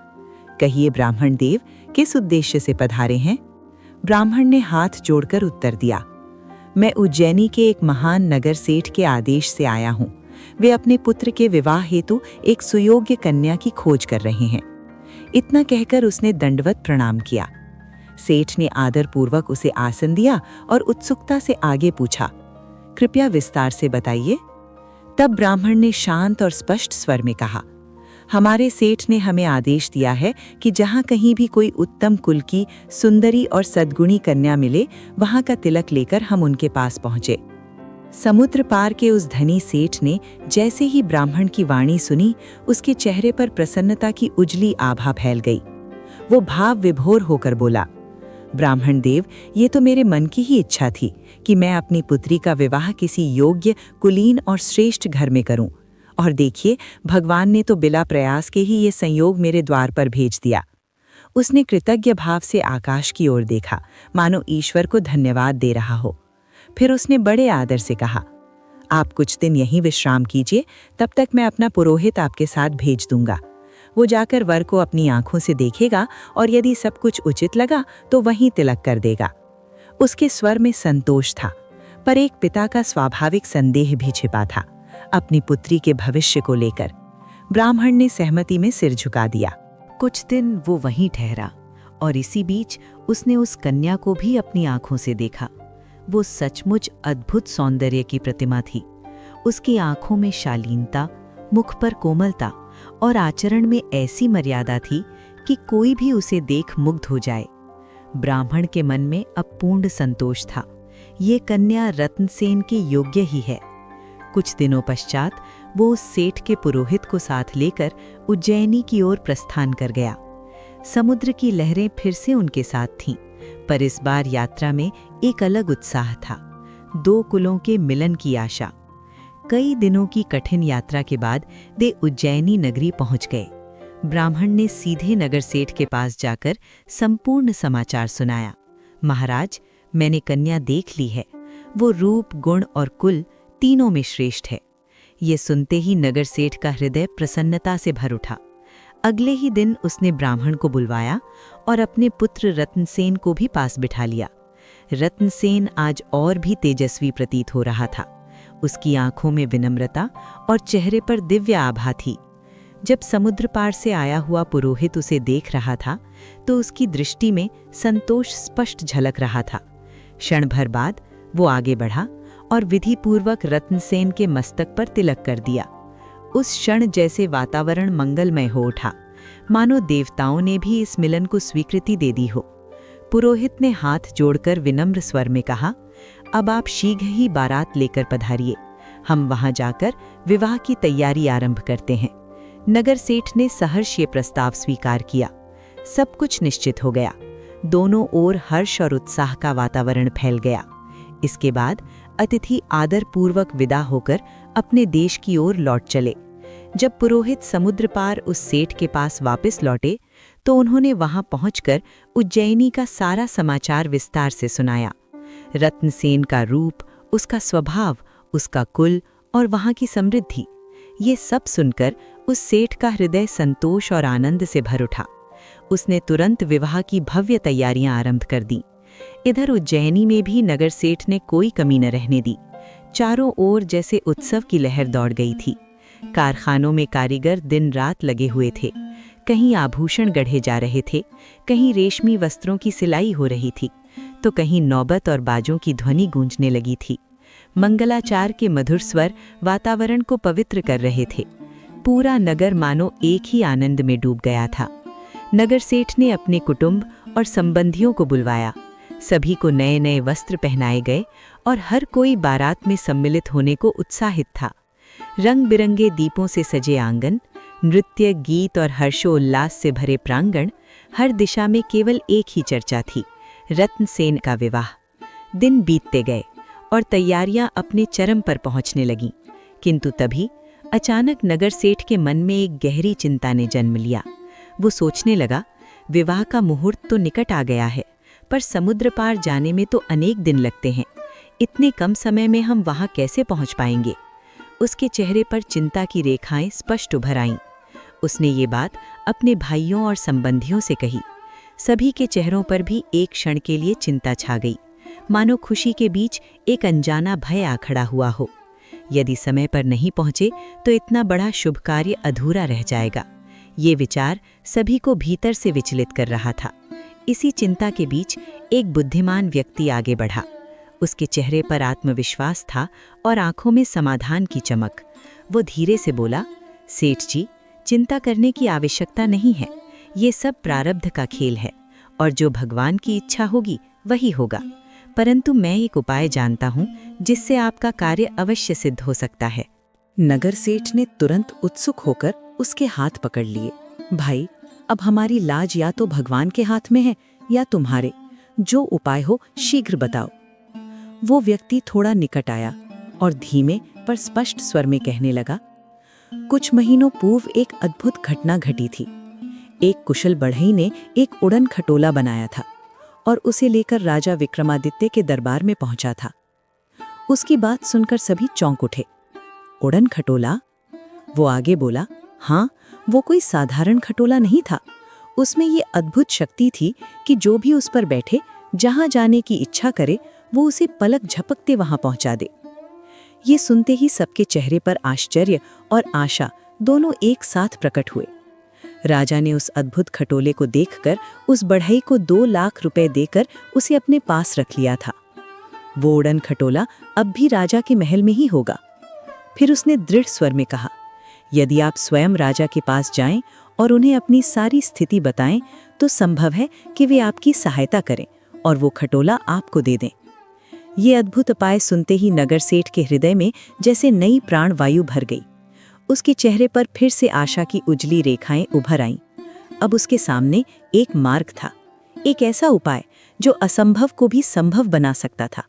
[SPEAKER 2] कहिए ब्राह्मण देव, किस उद्देश्य से पधारे हैं? ब्राह्मण ने हाथ जोड़कर उत्तर दिया, मैं उज्जैनी के एक महान नगर सेठ के आदेश से आया हूँ। वे अपने पुत्र के विवाह हेतु एक सुयोग्य कन्या की खोज कर रहे हैं। इतना कहकर उसने दंडवत प्रणाम किया। सेठ ने आदरपूर्वक उसे आसन दिया और उत्सुकता से आगे पूछा, कृपया विस्तार से बताइए। तब ब्राह्मण ने शांत और स्पष्ट स्वर में कहा, हमारे सेठ ने हमें आदेश दिया है कि जहाँ कहीं भी कोई उत्तम कुल की सुंदरी और सद्गुणी कन्या मिले, वहाँ का तिलक लेकर हम उनके पास पहुँचे। समुद्र पार के उस धनी सेठ ने जैसे ही ब्राह्मण की वाणी सुनी, उसके चेहरे पर प्रसन्नता की उजली आभा फैल गई। वो भाव विभोर होकर बोला, ब्राह्मण देव, ये तो मेरे मन की ही इच्छा थी कि मैं अपनी पुत्री का विवाह किसी योग्य, कुलीन और श्रेष्ठ घर में करूं। और देखिए, भगवान ने तो बिना प्रयास के ही ये संयोग मेरे द्वार पर भेज दिया। उसने कृतज्ञ भाव से आकाश की ओर देखा, मानो ईश्वर को धन्यवाद दे रहा हो। फिर उसने बड़े आदर से कहा, आप कुछ दिन यहीं विश्राम कीजिए, तब तक मैं अपना पुरोहित आपके साथ भेज दूंगा। वो जाकर वर को अपनी आंखों से देखेगा और यदि सब कुछ उचित लगा तो वहीं तिलक कर देगा। उसके स्वर में संतोष था, पर एक पिता का स्वाभाविक संदेह भी छिपा था, अपनी पुत्री के भविष्य को लेकर। ब्राह्मण ने सहमति में सिर झुका दिया।
[SPEAKER 3] कुछ दिन वो वहीं ठहरा और इसी बीच उसने उस कन्या को भी अपनी आंखों से देखा। वो सचमुच अद्भुत सौंदर्य की प्रतिमा थी। उसकी आंखों में शालीनता, मुख पर कोमलता और आचरण में ऐसी मर्यादा थी कि कोई भी उसे देख मुग्ध हो जाए। ब्राह्मण के मन में अब पूर्ण संतोष था, ये कन्या रत्नसेन के योग्य ही है। कुछ दिनों पश्चात वो उस सेठ के पुरोहित को साथ लेकर उज्जैनी की ओर प्रस्थान कर गया। समुद्र की लहरें फिर से उनके साथ थीं, पर इस बार यात्रा में एक अलग उत्साह था, दो कुलों के मिलन की आशा। कई दिनों की कठिन यात्रा के बाद वे उज्जैनी नगरी पहुंच गए। ब्राह्मण ने सीधे नगर सेठ के पास जाकर संपूर्ण समाचार सुनाया। महाराज, मैंने कन्या देख ली है। वो रूप, गुण और कुल तीनों में श्रेष्ठ है। ये सुनते ही नगर सेठ का हृदय प्रसन्नता से भर उठा। अगले ही दिन उसने ब्राह्मण को बुलवाया और अपने पुत्र रत्नसेन को भी पास बिठा लिया। रत्नसेन आज और भी तेजस्वी प्रतीत हो रहा था। उसकी आंखों में विनम्रता और चेहरे पर दिव्य आभा थी। जब समुद्र पार से आया हुआ पुरोहित उसे देख रहा था तो उसकी दृष्टि में संतोष स्पष्ट झलक रहा था। क्षण भर बाद वो आगे बढ़ा और विधिपूर्वक रत्नसेन के मस्तक पर तिलक कर दिया। उस क्षण जैसे वातावरण मंगलमय हो उठा, मानो देवताओं ने भी इस मिलन को स्वीकृति दे दी हो। पुरोहित ने हाथ जोड़कर विनम्र स्वर में कहा, अब आप शीघ्र ही बारात लेकर पधारिए। हम वहां जाकर विवाह की तैयारी आरंभ करते हैं। नगर सेठ ने सहर्ष ये प्रस्ताव स्वीकार किया। सब कुछ निश्चित हो गया। दोनों ओर हर्ष और उत्साह का वातावरण फैल गया। इसके बाद अतिथि आदरपूर्वक विदा होकर अपने देश की ओर लौट चले। जब पुरोहित समुद्र पार उस सेठ के पास वापस लौटे तो उन्होंने वहां पहुंचकर उज्जैनी का सारा समाचार विस्तार से सुनाया। रत्नसेन का रूप, उसका स्वभाव, उसका कुल और वहां की समृद्धि, ये सब सुनकर उस सेठ का हृदय संतोष और आनंद से भर उठा। उसने तुरंत विवाह की भव्य तैयारियां आरंभ कर दी। इधर उज्जैनी में भी नगर सेठ ने कोई कमी न रहने दी। चारों ओर जैसे उत्सव की लहर दौड़ गई थी। कारखानों में कारीगर दिन रात लगे हुए थे। कहीं आभूषण गढ़े जा रहे थे, कहीं रेशमी वस्त्रों की सिलाई हो रही थी, तो कहीं नौबत और बाजों की ध्वनि गूंजने लगी थी। मंगलाचार के मधुर स्वर वातावरण को पवित्र कर रहे थे। पूरा नगर मानो एक ही आनंद में डूब गया था। नगर सेठ ने अपने कुटुंब और संबंधियों को बुलवाया। सभी को नए नए वस्त्र पहनाए गए और हर कोई बारात में सम्मिलित होने को उत्साहित था। रंग बिरंगे दीपों से सजे आंगन, नृत्य, गीत और हर्षोल्लास से भरे प्रांगण, हर दिशा में केवल एक ही चर्चा थी, रत्नसेन का विवाह। दिन बीतते गए और तैयारियां अपने चरम पर पहुंचने लगीं, किंतु तभी अचानक नगर सेठ के मन में एक गहरी चिंता ने जन्म लिया। वो सोचने लगा, विवाह का मुहूर्त तो निकट आ गया है, पर समुद्र पार जाने में तो अनेक दिन लगते हैं। इतने कम समय में हम वहां कैसे पहुंच पाएंगे? उसके चेहरे पर चिंता की रेखाएं स्पष्ट उभर आईं।
[SPEAKER 1] उसने ये बात अपने भाइयों और संबंधियों से कही। सभी के चेहरों पर भी एक क्षण के लिए चिंता छा गई, मानो खुशी के बीच एक अनजाना भय आ खड़ा हुआ हो। यदि समय पर नहीं पहुंचे तो इतना बड़ा शुभ कार्य अधूरा रह जाएगा। ये विचार सभी को भीतर से विचलित कर रहा था। इसी चिंता के बीच एक बुद्धिमान व्यक्ति आगे बढ़ा। उसके चेहरे पर आत्मविश्वास था और आंखों में समाधान की चमक। वो धीरे से बोला, सेठ जी, चिंता करने की आवश्यकता नहीं है। ये सब प्रारब्ध का खेल है और जो भगवान की इच्छा होगी वही होगा। परंतु मैं एक उपाय जानता हूँ जिससे आपका कार्य अवश्य सिद्ध हो सकता है।
[SPEAKER 3] नगर सेठ ने तुरंत उत्सुक होकर उसके हाथ पकड़ लिए। भाई, अब हमारी लाज या तो भगवान के हाथ में है या तुम्हारे। जो उपाय हो शीघ्र बताओ। वो व्यक्ति थोड़ा निकट आया और धीमे पर स्पष्ट स्वर में कहने लगा, कुछ महीनों पूर्व एक अद्भुत घटना घटी थी। एक कुशल बढ़ई ने एक उड़न खटोला बनाया था और उसे लेकर राजा विक्रमादित्य के दरबार में पहुंचा था। उसकी बात सुनकर सभी चौंक उठे। उड़न खटोला? वो आगे बोला, हाँ, वो कोई साधारण खटोला नहीं था। उसमें ये अद्भुत शक्ति थी कि जो भी उस पर बैठे, जहां जाने की इच्छा करे, वो उसे पलक झपकते वहां पहुंचा दे। ये सुनते ही सबके चेहरे पर आश्चर्य और आशा दोनों एक साथ प्रकट हुए। राजा ने उस अद्भुत खटोले को देखकर उस बढ़ई को 2 लाख रुपए देकर उसे अपने पास रख लिया था। वो उड़न खटोला अब भी राजा के महल में ही होगा। फिर उसने दृढ़ स्वर में कहा, यदि आप स्वयं राजा के पास जाएं और उन्हें अपनी सारी स्थिति बताएं तो संभव है कि वे आपकी सहायता करें और वो खटोला आपको दे दें। ये अद्भुत उपाय सुनते ही नगर सेठ के हृदय में जैसे नई प्राण वायु भर गई। उसके चेहरे पर फिर से आशा की उजली रेखाएं उभर आईं। अब उसके सामने एक मार्ग था, एक ऐसा उपाय जो असंभव को भी संभव बना सकता था।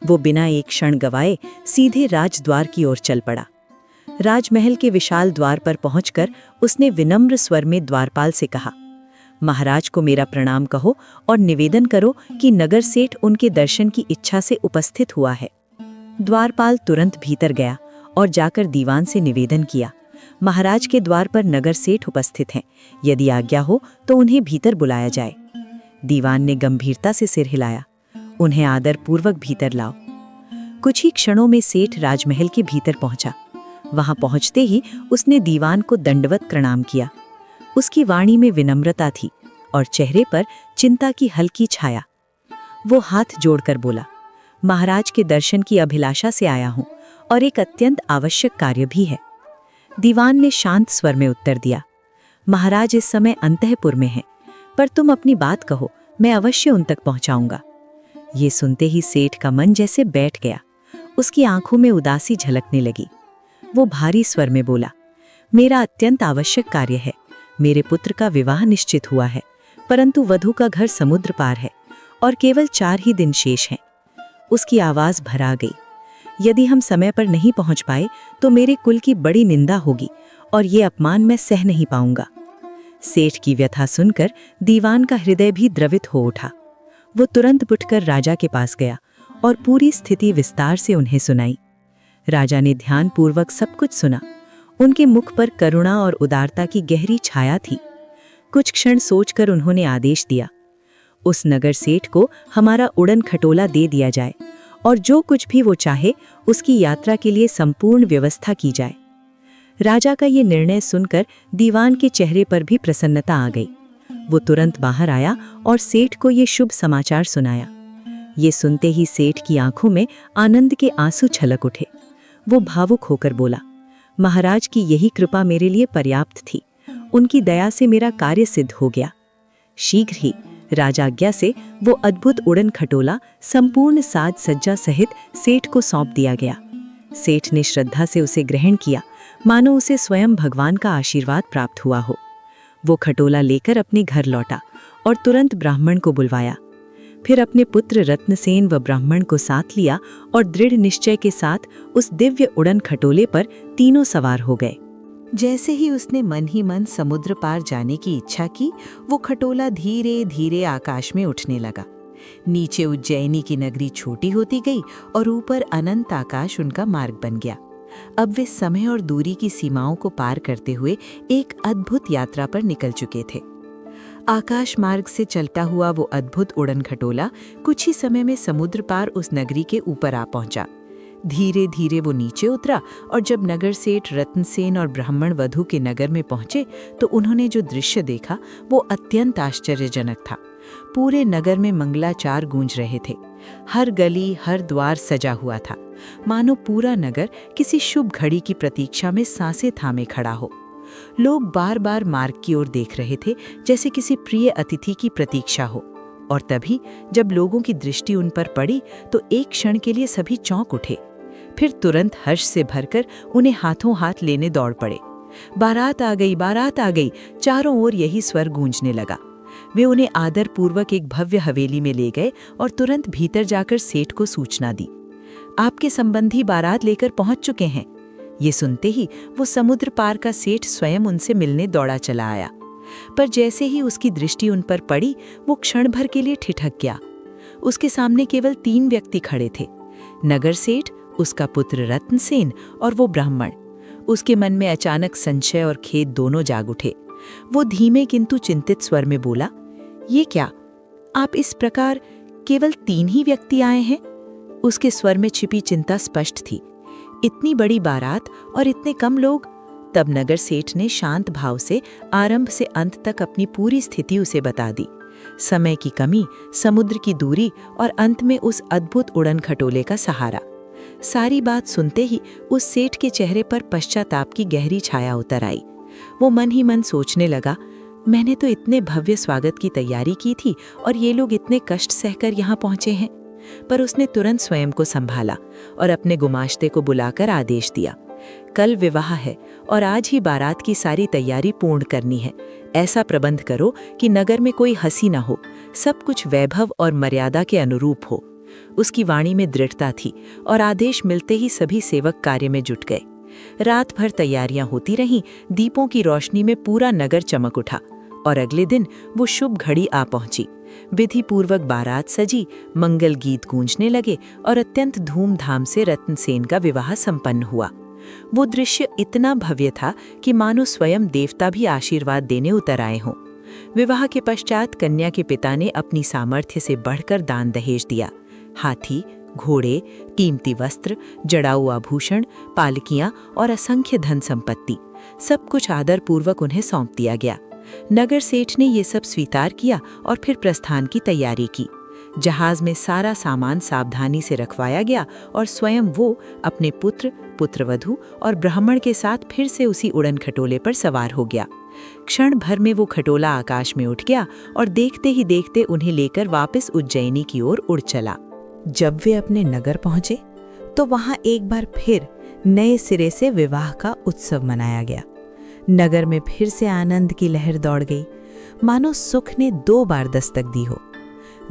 [SPEAKER 3] वो बिना एक क्षण गवाए सीधे राजद्वार की ओर चल पड़ा। राजमहल के विशाल द्वार पर पहुंचकर उसने विनम्र स्वर में द्वारपाल से कहा, महाराज को मेरा प्रणाम कहो और निवेदन करो कि नगर सेठ उनके दर्शन की इच्छा से उपस्थित हुआ है। द्वारपाल तुरंत भीतर गया और जाकर दीवान से निवेदन किया, महाराज के द्वार पर नगर सेठ उपस्थित हैं, यदि आज्ञा हो तो उन्हें भीतर बुलाया जाए। दीवान ने गंभीरता से सिर हिलाया, उन्हें आदर पूर्वक भीतर लाओ। कुछ ही क्षणों में सेठ राजमहल के भीतर पहुंचा। वहां पहुंचते ही उसने दीवान को दंडवत प्रणाम किया। उसकी वाणी में विनम्रता थी और चेहरे पर चिंता की हल्की छाया। वो हाथ जोड़कर बोला, महाराज के दर्शन की अभिलाषा से आया हूं और एक अत्यंत आवश्यक कार्य भी है। दीवान ने शांत स्वर में उत्तर दिया, महाराज इस समय अंतःपुर में हैं, पर तुम अपनी बात कहो, मैं अवश्य उन तक पहुंचाऊंगा। ये सुनते ही सेठ का मन जैसे बैठ गया। उसकी आंखों में उदासी झलकने लगी। वो भारी स्वर में बोला, मेरा अत्यंत आवश्यक कार्य है। मेरे पुत्र का विवाह निश्चित हुआ है, परंतु वधू का घर समुद्र पार है और केवल 4 ही दिन शेष हैं। उसकी आवाज भरा गई, यदि हम समय पर नहीं पहुंच पाए तो मेरे कुल की बड़ी निंदा होगी और ये अपमान मैं सह नहीं पाऊंगा। सेठ की व्यथा सुनकर दीवान का हृदय भी द्रवित हो उठा। वो तुरंत उठकर राजा के पास गया और पूरी स्थिति विस्तार से उन्हें सुनाई। राजा ने ध्यानपूर्वक सब कुछ सुना। उनके मुख पर करुणा और उदारता की गहरी छाया थी। कुछ क्षण सोचकर उन्होंने आदेश दिया, उस नगर सेठ को हमारा उड़न खटोला दे दिया जाए और जो कुछ भी वो चाहे उसकी यात्रा के लिए संपूर्ण व्यवस्था की जाए। राजा का ये निर्णय सुनकर दीवान के चेहरे पर भी प्रसन्नता आ गई। वो तुरंत बाहर आया और सेठ को ये शुभ समाचार सुनाया। ये सुनते ही सेठ की आंखों में आनंद के आंसू छलक उठे। वो भावुक होकर बोला, महाराज की यही कृपा मेरे लिए पर्याप्त थी। उनकी दया से मेरा कार्य सिद्ध हो गया। शीघ्र ही राजाज्ञा से वो अद्भुत उड़न खटोला संपूर्ण साज सज्जा सहित सेठ को सौंप दिया गया। सेठ ने श्रद्धा से उसे ग्रहण किया, मानो उसे स्वयं भगवान का आशीर्वाद प्राप्त हुआ हो। वो खटोला लेकर अपने घर लौटा और तुरंत ब्राह्मण को बुलवाया। फिर अपने पुत्र रत्नसेन व ब्राह्मण को साथ लिया और दृढ़ निश्चय के साथ उस दिव्य उड़न खटोले पर तीनों सवार हो गए। जैसे ही उसने मन ही मन समुद्र पार जाने की इच्छा की, वो खटोला धीरे धीरे आकाश में उठने लगा। नीचे उज्जैनी की नगरी छोटी होती गई और ऊपर अनंत आकाश उनका मार्ग बन गया। अब वे समय और दूरी की सीमाओं को पार करते हुए एक अद्भुत यात्रा पर निकल चुके थे। आकाश मार्ग से चलता हुआ वो अद्भुत उड़न खटोला कुछ ही समय में समुद्र पार उस नगरी के ऊपर आ पहुंचा। धीरे धीरे वो नीचे उतरा और जब नगर सेठ रत्नसेन और ब्राह्मण वधू के नगर में पहुंचे तो उन्होंने जो दृश्य देखा वो अत्यंत आश्चर्यजनक था। पूरे नगर में मंगलाचार गूंज रहे थे। हर गली, हर द्वार सजा हुआ था, मानो पूरा नगर किसी शुभ घड़ी की प्रतीक्षा में सांसें थामे खड़ा हो। लोग बार बार मार्ग की ओर देख रहे थे, जैसे किसी प्रिय अतिथि की प्रतीक्षा हो। और तभी जब लोगों की दृष्टि उन पर पड़ी तो एक क्षण के लिए सभी चौंक उठे, फिर तुरंत हर्ष से भरकर उन्हें हाथों हाथ लेने दौड़ पड़े। बारात आ गई, बारात आ गई, चारों ओर यही स्वर गूंजने लगा। वे उन्हें आदरपूर्वक एक भव्य हवेली में ले गए और तुरंत भीतर जाकर सेठ को सूचना दी। आपके संबंधी बारात लेकर पहुंच चुके हैं। ये सुनते ही वो समुद्र पार का सेठ स्वयं उनसे मिलने दौड़ा चला आया, पर जैसे ही उसकी दृष्टि उन पर पड़ी वो क्षण भर के लिए ठिठक गया। उसके सामने केवल 3 व्यक्ति खड़े थे, नगर सेठ, उसका पुत्र रत्नसेन और वो ब्राह्मण। उसके मन में अचानक संशय और खेद दोनों जाग उठे। वो धीमे किंतु चिंतित स्वर में बोला, ये क्या, आप इस प्रकार केवल 3 ही व्यक्ति आए हैं? उसके स्वर में छिपी चिंता स्पष्ट थी। इतनी बड़ी बारात और इतने कम लोग। तब नगर सेठ ने शांत भाव से आरंभ से अंत तक अपनी पूरी स्थिति उसे बता दी। समय की कमी, समुद्र की दूरी और अंत में उस अद्भुत उड़न खटोले का सहारा। सारी बात सुनते ही उस सेठ के चेहरे पर पश्चाताप की गहरी छाया उतर आई। वो मन ही मन सोचने लगा, मैंने तो इतने भव्य स्वागत की तैयारी की थी और ये लोग इतने कष्ट सहकर यहाँ पहुंचे हैं। पर उसने तुरंत स्वयं को संभाला और अपने गुमाश्ते को बुलाकर आदेश दिया, कल विवाह है और आज ही बारात की सारी तैयारी पूर्ण करनी है। ऐसा प्रबंध करो कि नगर में कोई हंसी न हो, सब कुछ वैभव और मर्यादा के अनुरूप हो। उसकी वाणी में दृढ़ता थी और आदेश मिलते ही सभी सेवक कार्य में जुट गए। रात भर तैयारियां होती रहीं, दीपों की रोशनी में पूरा नगर चमक उठा और अगले दिन वो शुभ घड़ी आ पहुंची। विधि पूर्वक बारात सजी, मंगल गीत गूंजने लगे और अत्यंत धूमधाम से रत्नसेन का विवाह संपन्न हुआ। वो दृश्य इतना भव्य था कि मानो स्वयं देवता भी आशीर्वाद देने उतर आए हों। विवाह के पश्चात कन्या के पिता ने अपनी सामर्थ्य से बढ़कर दान दहेज दिया। हाथी, घोड़े, कीमती वस्त्र, जड़ाऊ आभूषण, पालकियां और असंख्य धन संपत्ति, सब कुछ आदरपूर्वक उन्हें सौंप दिया गया। नगर सेठ ने ये सब स्वीकार किया और फिर प्रस्थान की तैयारी की। जहाज में सारा सामान सावधानी से रखवाया गया और स्वयं वो अपने पुत्र, पुत्रवधू और ब्राह्मण के साथ फिर से उसी उड़न खटोले पर सवार हो गया। क्षण भर में वो खटोला आकाश में उठ गया और देखते ही देखते उन्हें लेकर वापस उज्जैनी की ओर उड़ चला। जब वे अपने नगर पहुंचे तो वहां एक बार फिर नए सिरे से विवाह का उत्सव मनाया गया। नगर में फिर से आनंद की लहर दौड़ गई, मानो सुख ने 2 बार दस्तक दी हो।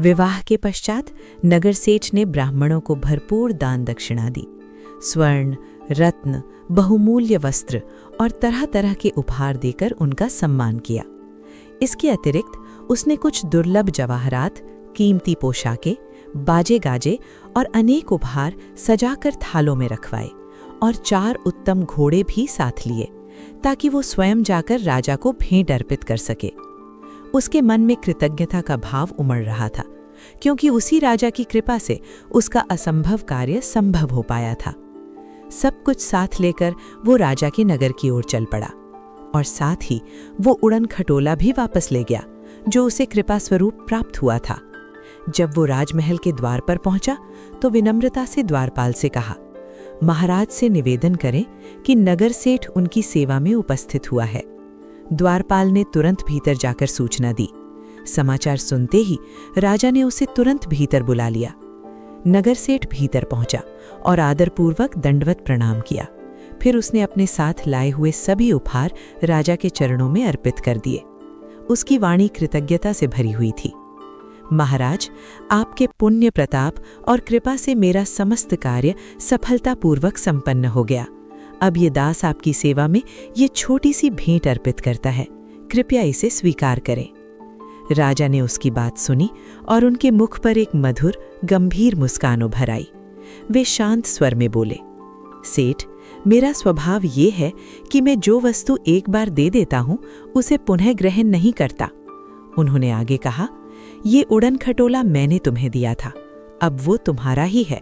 [SPEAKER 3] विवाह के पश्चात नगर सेठ ने ब्राह्मणों को भरपूर दान दक्षिणा दी। स्वर्ण, रत्न, बहुमूल्य वस्त्र और तरह तरह के उपहार देकर उनका सम्मान किया। इसके अतिरिक्त उसने कुछ दुर्लभ जवाहरात, कीमती पोशाकें, बाजे गाजे और अनेक उपहार सजाकर थालों में रखवाए और 4 उत्तम घोड़े भी साथ लिए, ताकि वो स्वयं जाकर राजा को भेंट अर्पित कर सके। उसके मन में कृतज्ञता का भाव उमड़ रहा था, क्योंकि उसी राजा की कृपा से उसका असंभव कार्य संभव हो पाया था। सब कुछ साथ लेकर वो राजा के नगर की ओर चल पड़ा और साथ ही वो उड़न खटोला भी वापस ले गया, जो उसे कृपा स्वरूप प्राप्त हुआ था। जब वो राजमहल के द्वार पर पहुंचा तो विनम्रता से द्वारपाल से कहा, महाराज से निवेदन करें कि नगर सेठ उनकी सेवा में उपस्थित हुआ है। द्वारपाल ने तुरंत भीतर जाकर सूचना दी। समाचार सुनते ही राजा ने उसे तुरंत भीतर बुला लिया। नगर सेठ भीतर पहुंचा और आदरपूर्वक दंडवत प्रणाम किया। फिर उसने अपने साथ लाए हुए सभी उपहार राजा के चरणों में अर्पित कर दिए। उसकी वाणी कृतज्ञता से भरी हुई थी। महाराज, आपके पुण्य प्रताप और कृपा से मेरा समस्त कार्य सफलतापूर्वक संपन्न हो गया। अब ये दास आपकी सेवा में ये छोटी सी भेंट अर्पित करता है, कृपया इसे स्वीकार करें। राजा ने उसकी बात सुनी और उनके मुख पर एक मधुर, गंभीर मुस्कान उभर आई। वे शांत स्वर में बोले, सेठ, मेरा स्वभाव ये है कि मैं जो वस्तु एक बार दे देता हूँ उसे पुनः ग्रहण नहीं करता। उन्होंने आगे कहा, ये उड़न खटोला मैंने तुम्हें दिया था, अब वो तुम्हारा ही है,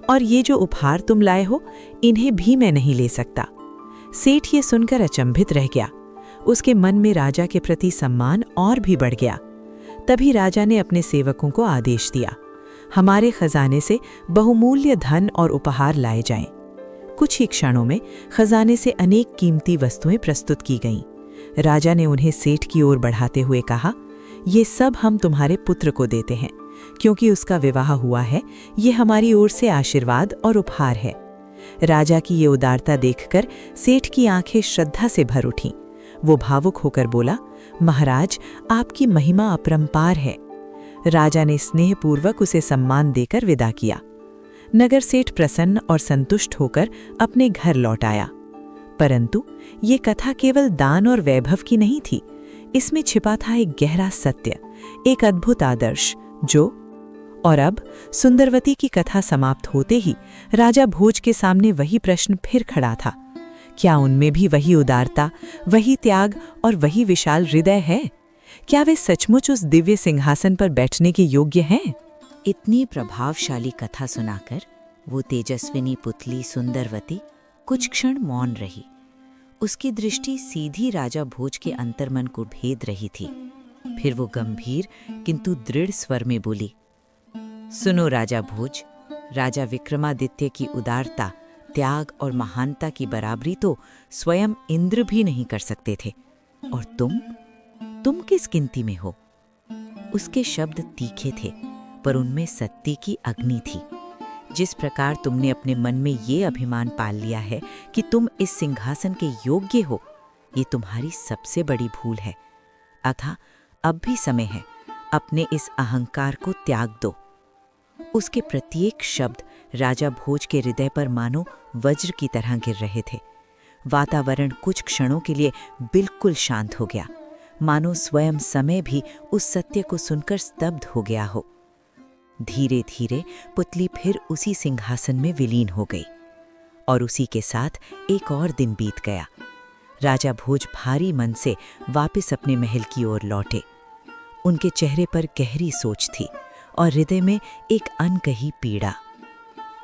[SPEAKER 3] और ये जो उपहार तुम लाए हो इन्हें भी मैं नहीं ले सकता। सेठ ये सुनकर अचंभित रह गया। उसके मन में राजा के प्रति सम्मान और भी बढ़ गया। तभी राजा ने अपने सेवकों को आदेश दिया, हमारे खजाने से बहुमूल्य धन और उपहार लाए जाएं। कुछ ही क्षणों में खजाने से अनेक कीमती वस्तुएं प्रस्तुत की गईं। राजा ने उन्हें सेठ की ओर बढ़ाते हुए कहा, ये सब हम तुम्हारे पुत्र को देते हैं, क्योंकि उसका विवाह हुआ है। ये हमारी ओर से आशीर्वाद और उपहार है। राजा की ये उदारता देखकर सेठ की आंखें श्रद्धा से भर उठीं। वो भावुक होकर बोला, महाराज, आपकी महिमा अपरंपार है। राजा ने स्नेहपूर्वक उसे सम्मान देकर विदा किया। नगर सेठ प्रसन्न और संतुष्ट होकर अपने घर लौट आया। परंतु ये कथा केवल दान और वैभव की नहीं थी। इसमें छिपा था एक गहरा सत्य, एक अद्भुत आदर्श और अब सुंदरवती की कथा समाप्त होते ही राजा भोज के सामने वही प्रश्न फिर खड़ा था। क्या उनमें भी वही उदारता, वही त्याग और वही विशाल हृदय है? क्या वे सचमुच उस दिव्य सिंहासन पर बैठने के योग्य हैं?
[SPEAKER 1] इतनी प्रभावशाली कथा सुनाकर वो तेजस्विनी पुतली सुंदरवती कुछ क्षण मौन रही। उसकी दृष्टि सीधी राजा भोज के अंतर्मन को भेद रही थी। फिर वो गंभीर किंतु दृढ़ स्वर में बोली, सुनो राजा भोज, राजा विक्रमादित्य की उदारता, त्याग और महानता की बराबरी तो स्वयं इंद्र भी नहीं कर सकते थे, और तुम किस गिनती में हो? उसके शब्द तीखे थे, पर उनमें सत्य की अग्नि थी। जिस प्रकार तुमने अपने मन में ये अभिमान पाल लिया है कि तुम इस सिंहासन के योग्य हो, ये तुम्हारी सबसे बड़ी भूल है। अतः अब भी समय है, अपने इस अहंकार को त्याग दो। उसके प्रत्येक शब्द राजा भोज के हृदय पर मानो वज्र की तरह गिर रहे थे। वातावरण कुछ क्षणों के लिए बिल्कुल शांत हो गया, मानो स्वयं समय भी उस सत्य को सुनकर स्तब्ध हो गया हो। धीरे धीरे पुतली फिर उसी सिंहासन में विलीन हो गई, और उसी के साथ एक और दिन बीत गया। राजा भोज भारी मन से वापस अपने महल की ओर लौटे। उनके चेहरे पर गहरी सोच थी और हृदय में एक अनकही पीड़ा।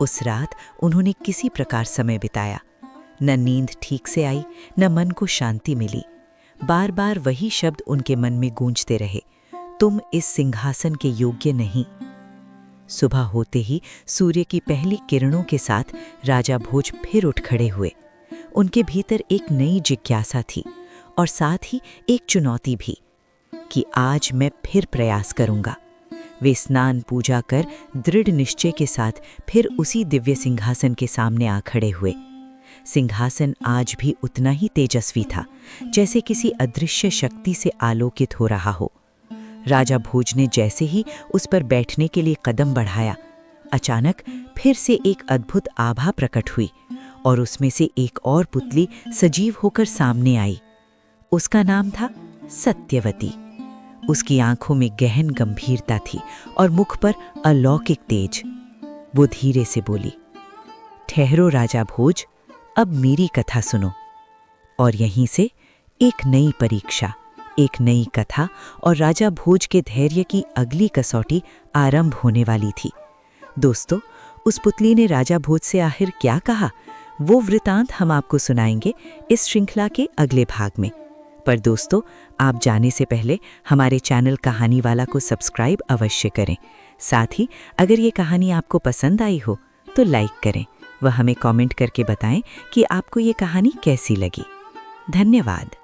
[SPEAKER 1] उस रात उन्होंने किसी प्रकार समय बिताया। न नींद ठीक से आई, न मन को शांति मिली। बार बार वही शब्द उनके मन में गूंजते रहे, तुम इस सिंहासन के योग्य नहीं। सुबह होते ही सूर्य की पहली किरणों के साथ राजा भोज फिर उठ खड़े हुए। उनके भीतर एक नई जिज्ञासा थी और साथ ही एक चुनौती भी कि आज मैं फिर प्रयास करूंगा। वे स्नान पूजा कर दृढ़ निश्चय के साथ फिर उसी दिव्य सिंहासन के सामने आ खड़े हुए। सिंहासन आज भी उतना ही तेजस्वी था, जैसे किसी अदृश्य शक्ति से आलोकित हो रहा हो। राजा भोज ने जैसे ही उस पर बैठने के लिए कदम बढ़ाया, अचानक फिर से एक अद्भुत आभा प्रकट हुई और उसमें से एक और पुतली सजीव होकर सामने आई। उसका नाम था सत्यवती। उसकी आंखों में गहन गंभीरता थी और मुख पर अलौकिक तेज। वो धीरे से बोली, ठहरो राजा भोज, अब मेरी कथा सुनो। और यहीं से एक नई परीक्षा, एक नई कथा और राजा भोज के धैर्य की अगली कसौटी आरंभ होने वाली थी। दोस्तों, उस पुतली ने राजा भोज से आखिर क्या कहा, वो वृतांत हम आपको सुनाएंगे इस श्रृंखला के अगले भाग में। पर दोस्तों, आप जाने से पहले हमारे चैनल कहानी वाला को सब्सक्राइब अवश्य करें। साथ ही अगर ये कहानी आपको पसंद आई हो तो लाइक करें, वह हमें कमेंट करके बताएं कि आपको ये कहानी कैसी लगी। धन्यवाद।